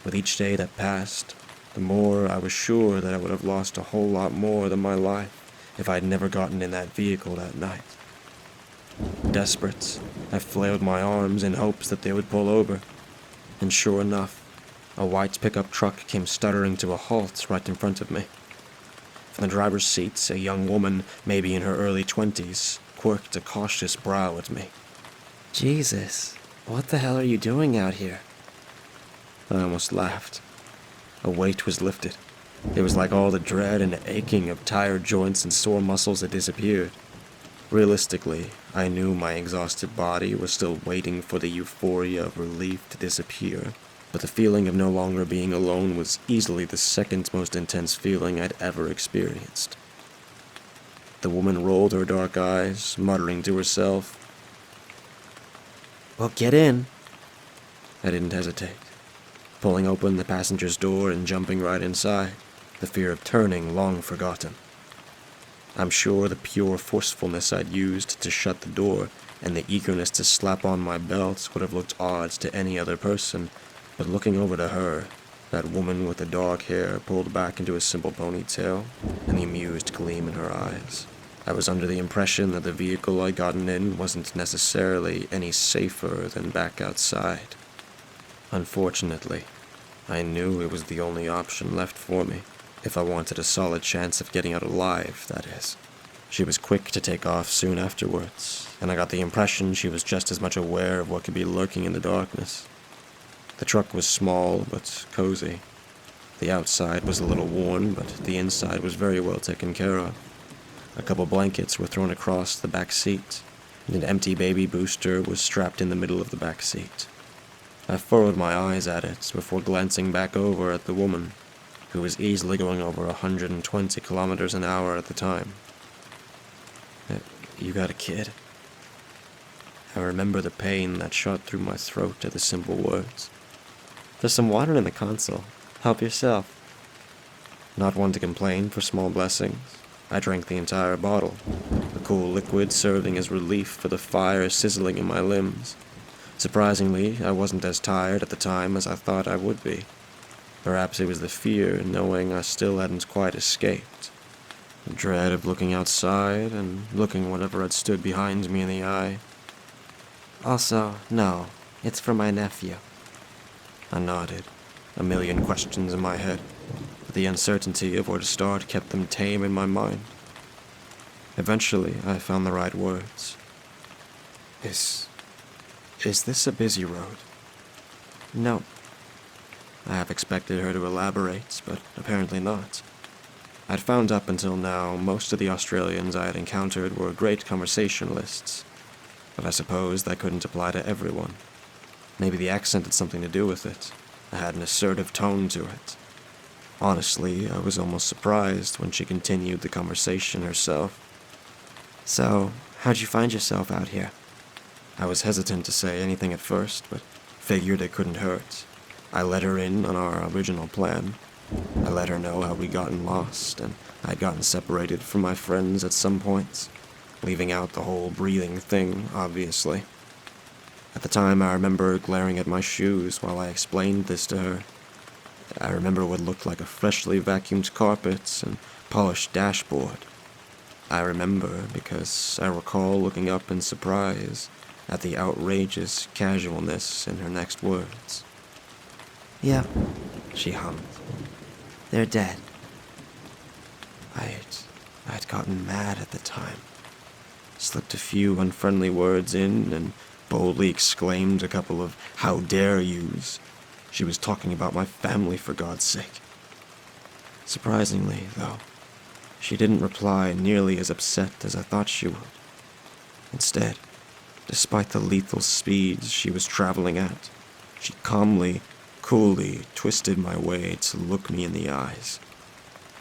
with each day that passed, the more I was sure that I would have lost a whole lot more than my life if I'd never gotten in that vehicle that night. Desperate, I flailed my arms in hopes that they would pull over. and sure enough, a white pickup truck came stuttering to a halt right in front of me. From the driver's seat, a young woman, maybe in her early 20s, quirked a cautious brow at me. Jesus, what the hell are you doing out here? I almost laughed. A weight was lifted. It was like all the dread and aching of tired joints and sore muscles had disappeared. Realistically, I knew my exhausted body was still waiting for the euphoria of relief to disappear, but the feeling of no longer being alone was easily the second most intense feeling I'd ever experienced. The woman rolled her dark eyes, muttering to herself. Well, get in. I didn't hesitate, pulling open the passenger's door and jumping right inside, the fear of turning long forgotten. I'm sure the pure forcefulness I'd used to shut the door and the eagerness to slap on my belt would have looked odd to any other person, but looking over to her, that woman with the dark hair pulled back into a simple ponytail and the amused gleam in her eyes, I was under the impression that the vehicle I'd gotten in wasn't necessarily any safer than back outside. Unfortunately, I knew it was the only option left for me, if I wanted a solid chance of getting out alive, that is. She was quick to take off soon afterwards, and I got the impression she was just as much aware of what could be lurking in the darkness. The truck was small but cozy. The outside was a little worn, but the inside was very well taken care of. A couple blankets were thrown across the back seat, and an empty baby booster was strapped in the middle of the back seat. I furrowed my eyes at it before glancing back over at the woman, who was easily going over 120 kilometers an hour at the time. You got a kid? I remember the pain that shot through my throat at the simple words. There's some water in the console. Help yourself. Not one to complain for small blessings, I drank the entire bottle, the cool liquid serving as relief for the fire sizzling in my limbs. Surprisingly, I wasn't as tired at the time as I thought I would be. Perhaps it was the fear knowing I still hadn't quite escaped. The dread of looking outside and looking whatever had stood behind me in the eye. Also, no, it's for my nephew. I nodded, a million questions in my head, but the uncertainty of where to start kept them tame in my mind. Eventually, I found the right words. Is this a busy road? No. I half expected her to elaborate, but apparently not. I'd found up until now most of the Australians I had encountered were great conversationalists, but I suppose that couldn't apply to everyone. Maybe the accent had something to do with it. I had an assertive tone to it. Honestly, I was almost surprised when she continued the conversation herself. So, how'd you find yourself out here? I was hesitant to say anything at first, but figured it couldn't hurt. I let her in on our original plan. I let her know how we'd gotten lost, and I'd gotten separated from my friends at some points, leaving out the whole breathing thing, obviously. At the time, I remember glaring at my shoes while I explained this to her. I remember what looked like a freshly vacuumed carpet and polished dashboard. I remember because I recall looking up in surprise at the outrageous casualness in her next words. Yep, She hummed. they're dead. I'd gotten mad at the time. Slipped a few unfriendly words in and boldly exclaimed a couple of "how dare yous." She was talking about my family, for God's sake. Surprisingly, though, she didn't reply nearly as upset as I thought she would. Instead, despite the lethal speeds she was traveling at, she calmly, coolly twisted my way to look me in the eyes.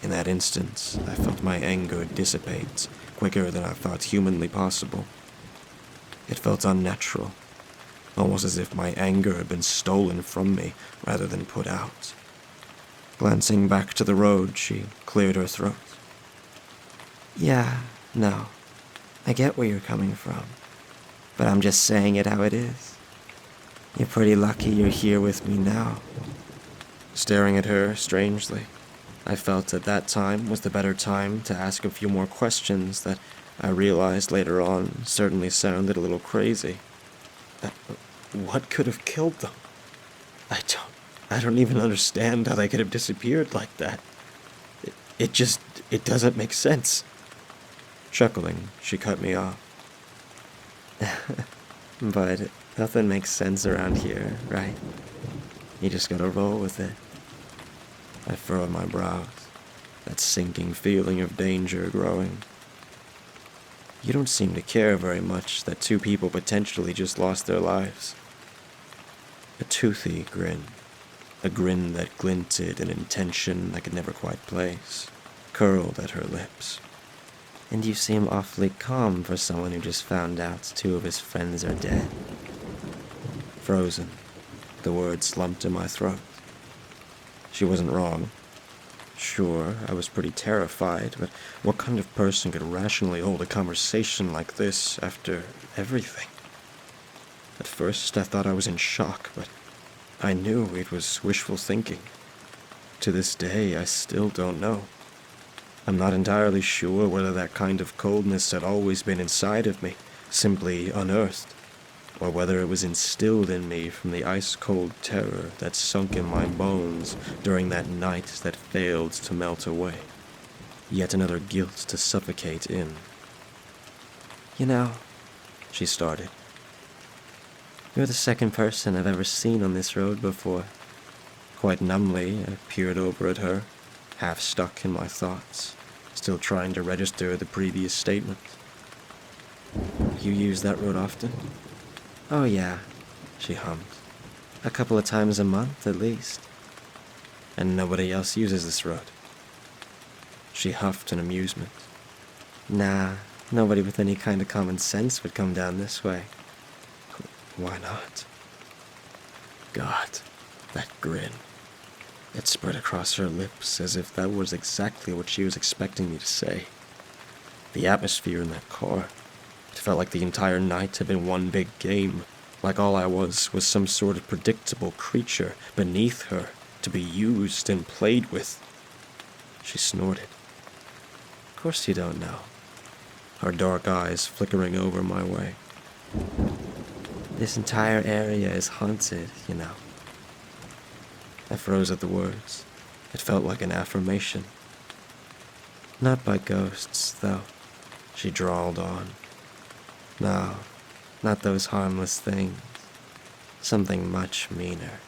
In that instant, I felt my anger dissipate quicker than I thought humanly possible. It felt unnatural, almost as if my anger had been stolen from me rather than put out. Glancing back to the road, she cleared her throat. Yeah, no. I get where you're coming from. But I'm just saying it how it is. You're pretty lucky you're here with me now. Staring at her strangely, I felt at that time was the better time to ask a few more questions that I realized later on certainly sounded a little crazy. What could have killed them? I don't even understand how they could have disappeared like that. It doesn't make sense. Chuckling, she cut me off. But nothing makes sense around here, right? You just gotta roll with it. I furrowed my brows, that sinking feeling of danger growing. You don't seem to care very much that two people potentially just lost their lives. A toothy grin. A grin that glinted an intention I could never quite place, curled at her lips. And you seem awfully calm for someone who just found out two of his friends are dead. Frozen, the words slumped in my throat. She wasn't wrong. Sure, I was pretty terrified, but what kind of person could rationally hold a conversation like this after everything? At first, I thought I was in shock, but I knew it was wishful thinking. To this day, I still don't know. I'm not entirely sure whether that kind of coldness had always been inside of me, simply unearthed, or whether it was instilled in me from the ice-cold terror that sunk in my bones during that night that failed to melt away. Yet another guilt to suffocate in. You know, She started. you're the second person I've ever seen on this road before. Quite numbly, I peered over at her, half stuck in my thoughts, still trying to register the previous statement. You use that road often? Oh yeah, She hummed. a couple of times a month at least. And nobody else uses this road. She huffed in amusement. Nah, nobody with any kind of common sense would come down this way. Why not? God, that grin. It spread across her lips as if that was exactly what she was expecting me to say. The atmosphere in that car. It felt like the entire night had been one big game, like all I was some sort of predictable creature beneath her to be used and played with. She snorted. Of course you don't know. Her dark eyes flickering over my way. This entire area is haunted, you know. I froze at the words. It felt like an affirmation. Not by ghosts, though. She drawled on. No, not those harmless things. Something much meaner.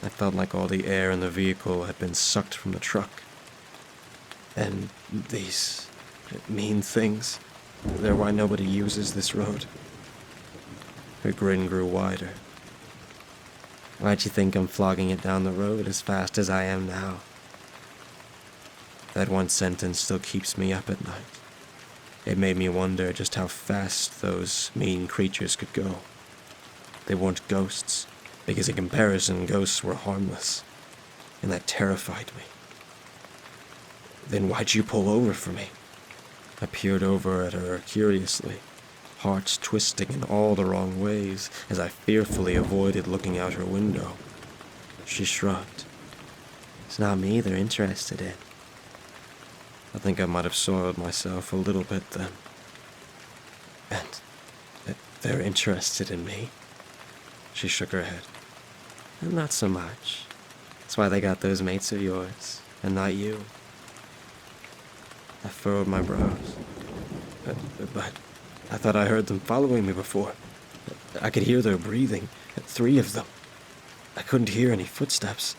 I felt like all the air in the vehicle had been sucked from the truck. And these mean things, they're why nobody uses this road. Her grin grew wider. Why'd you think I'm flogging it down the road as fast as I am now? That one sentence still keeps me up at night. It made me wonder just how fast those mean creatures could go. They weren't ghosts, because in comparison, ghosts were harmless. And that terrified me. Then why'd you pull over for me? I peered over at her curiously, hearts twisting in all the wrong ways as I fearfully avoided looking out her window. She shrugged. It's not me they're interested in. I think I might have soiled myself a little bit then. And they're interested in me? She shook her head. Not so much. That's why they got those mates of yours, and not you. I furrowed my brows. But I thought I heard them following me before. I could hear their breathing, 3 of them. I couldn't hear any footsteps.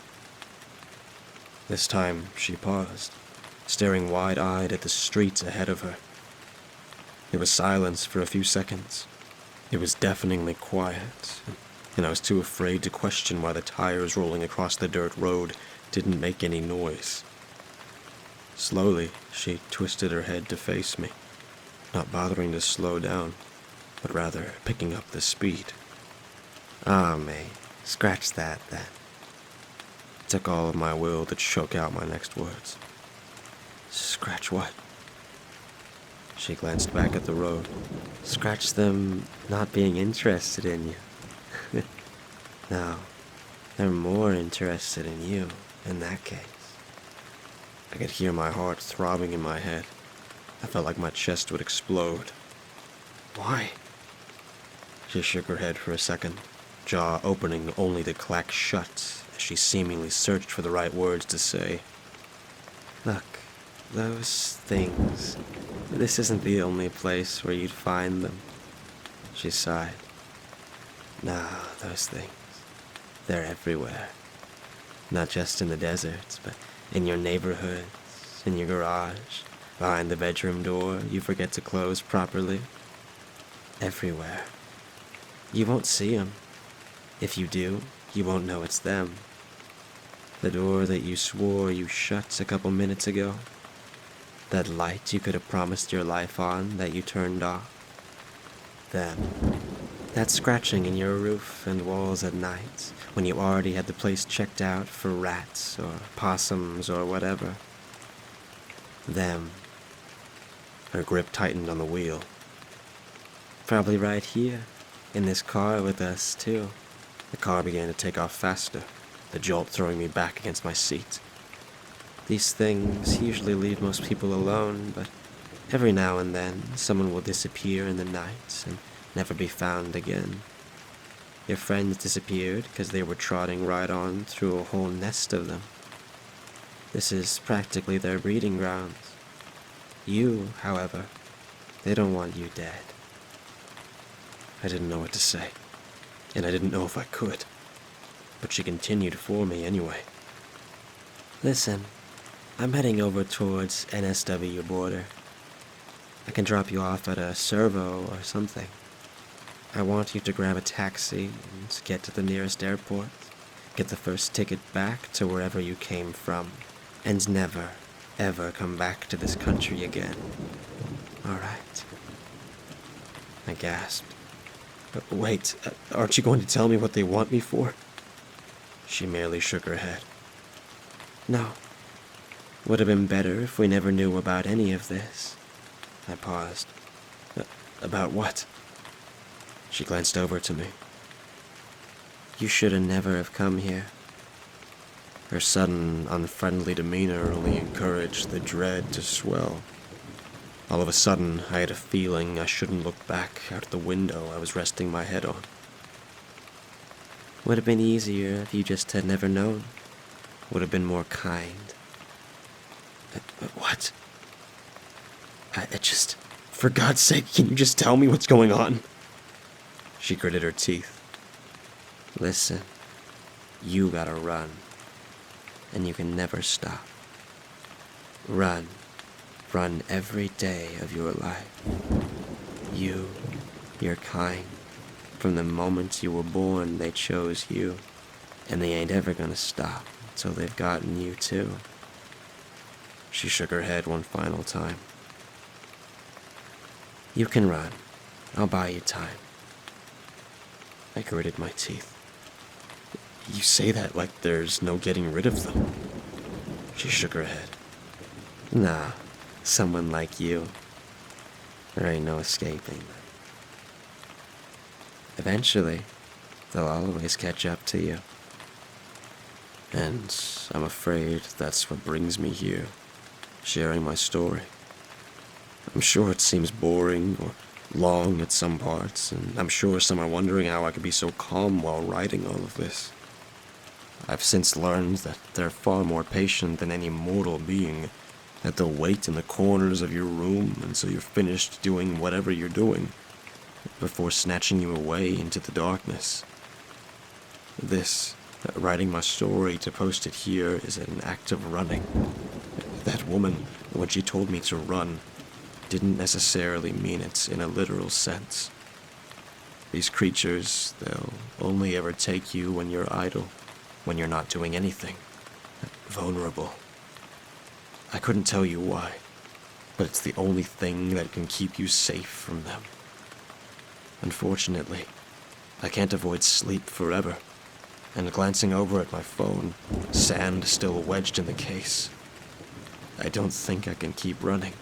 This time she paused, staring wide-eyed at the streets ahead of her. There was silence for a few seconds. It was deafeningly quiet, and I was too afraid to question why the tires rolling across the dirt road didn't make any noise. Slowly, she twisted her head to face me, not bothering to slow down, but rather picking up the speed. Ah, mate, scratch that, then. It took all of my will to choke out my next words. Scratch what? She glanced back at the road. Scratch them not being interested in you. No, they're more interested in you, in that case. I could hear my heart throbbing in my head. I felt like my chest would explode. Why? She shook her head for a second, jaw opening only to clack shut as she seemingly searched for the right words to say. Look, those things, this isn't the only place where you'd find them. She sighed. No, those things, they're everywhere. Not just in the deserts, but in your neighborhoods, in your garage, behind the bedroom door you forget to close properly. Everywhere. You won't see them. If you do, you won't know it's them. The door that you swore you shut a couple minutes ago. That light you could have promised your life on that you turned off. Them. That scratching in your roof and walls at night when you already had the place checked out for rats or possums or whatever. Them. Her grip tightened on the wheel. Probably right here, in this car with us too. The car began to take off faster, the jolt throwing me back against my seat. These things usually leave most people alone, but every now and then someone will disappear in the night and never be found again. Your friends disappeared because they were trotting right on through a whole nest of them. This is practically their breeding grounds. You, however, they don't want you dead. I didn't know what to say, and I didn't know if I could, but she continued for me anyway. Listen, I'm heading over towards NSW border. I can drop you off at a servo or something. I want you to grab a taxi and get to the nearest airport, get the first ticket back to wherever you came from, and never, ever come back to this country again. All right. I gasped. Wait, aren't you going to tell me what they want me for? She merely shook her head. No. Would have been better if we never knew about any of this. I paused. About what? She glanced over to me. You should have never have come here. Her sudden, unfriendly demeanor only encouraged the dread to swell. All of a sudden, I had a feeling I shouldn't look back out the window I was resting my head on. Would have been easier if you just had never known. Would have been more kind. What? For God's sake, can you just tell me what's going on? She gritted her teeth. Listen, you gotta run. And you can never stop. Run. Run every day of your life. You, your kind. From the moment you were born, they chose you. And they ain't ever gonna stop until they've gotten you too. She shook her head one final time. You can run. I'll buy you time. I gritted my teeth. You say that like there's no getting rid of them. She shook her head. Nah, someone like you. There ain't no escaping them. Eventually, they'll always catch up to you. And I'm afraid that's what brings me here, sharing my story. I'm sure it seems boring or long at some parts, and I'm sure some are wondering how I could be so calm while writing all of this. I've since learned that they're far more patient than any mortal being, that they'll wait in the corners of your room until you're finished doing whatever you're doing, before snatching you away into the darkness. This, writing my story to post it here, is an act of running. That woman, when she told me to run, didn't necessarily mean it in a literal sense. These creatures, they'll only ever take you when you're idle, when you're not doing anything, vulnerable. I couldn't tell you why, but it's the only thing that can keep you safe from them. Unfortunately, I can't avoid sleep forever, and glancing over at my phone, sand still wedged in the case. I don't think I can keep running.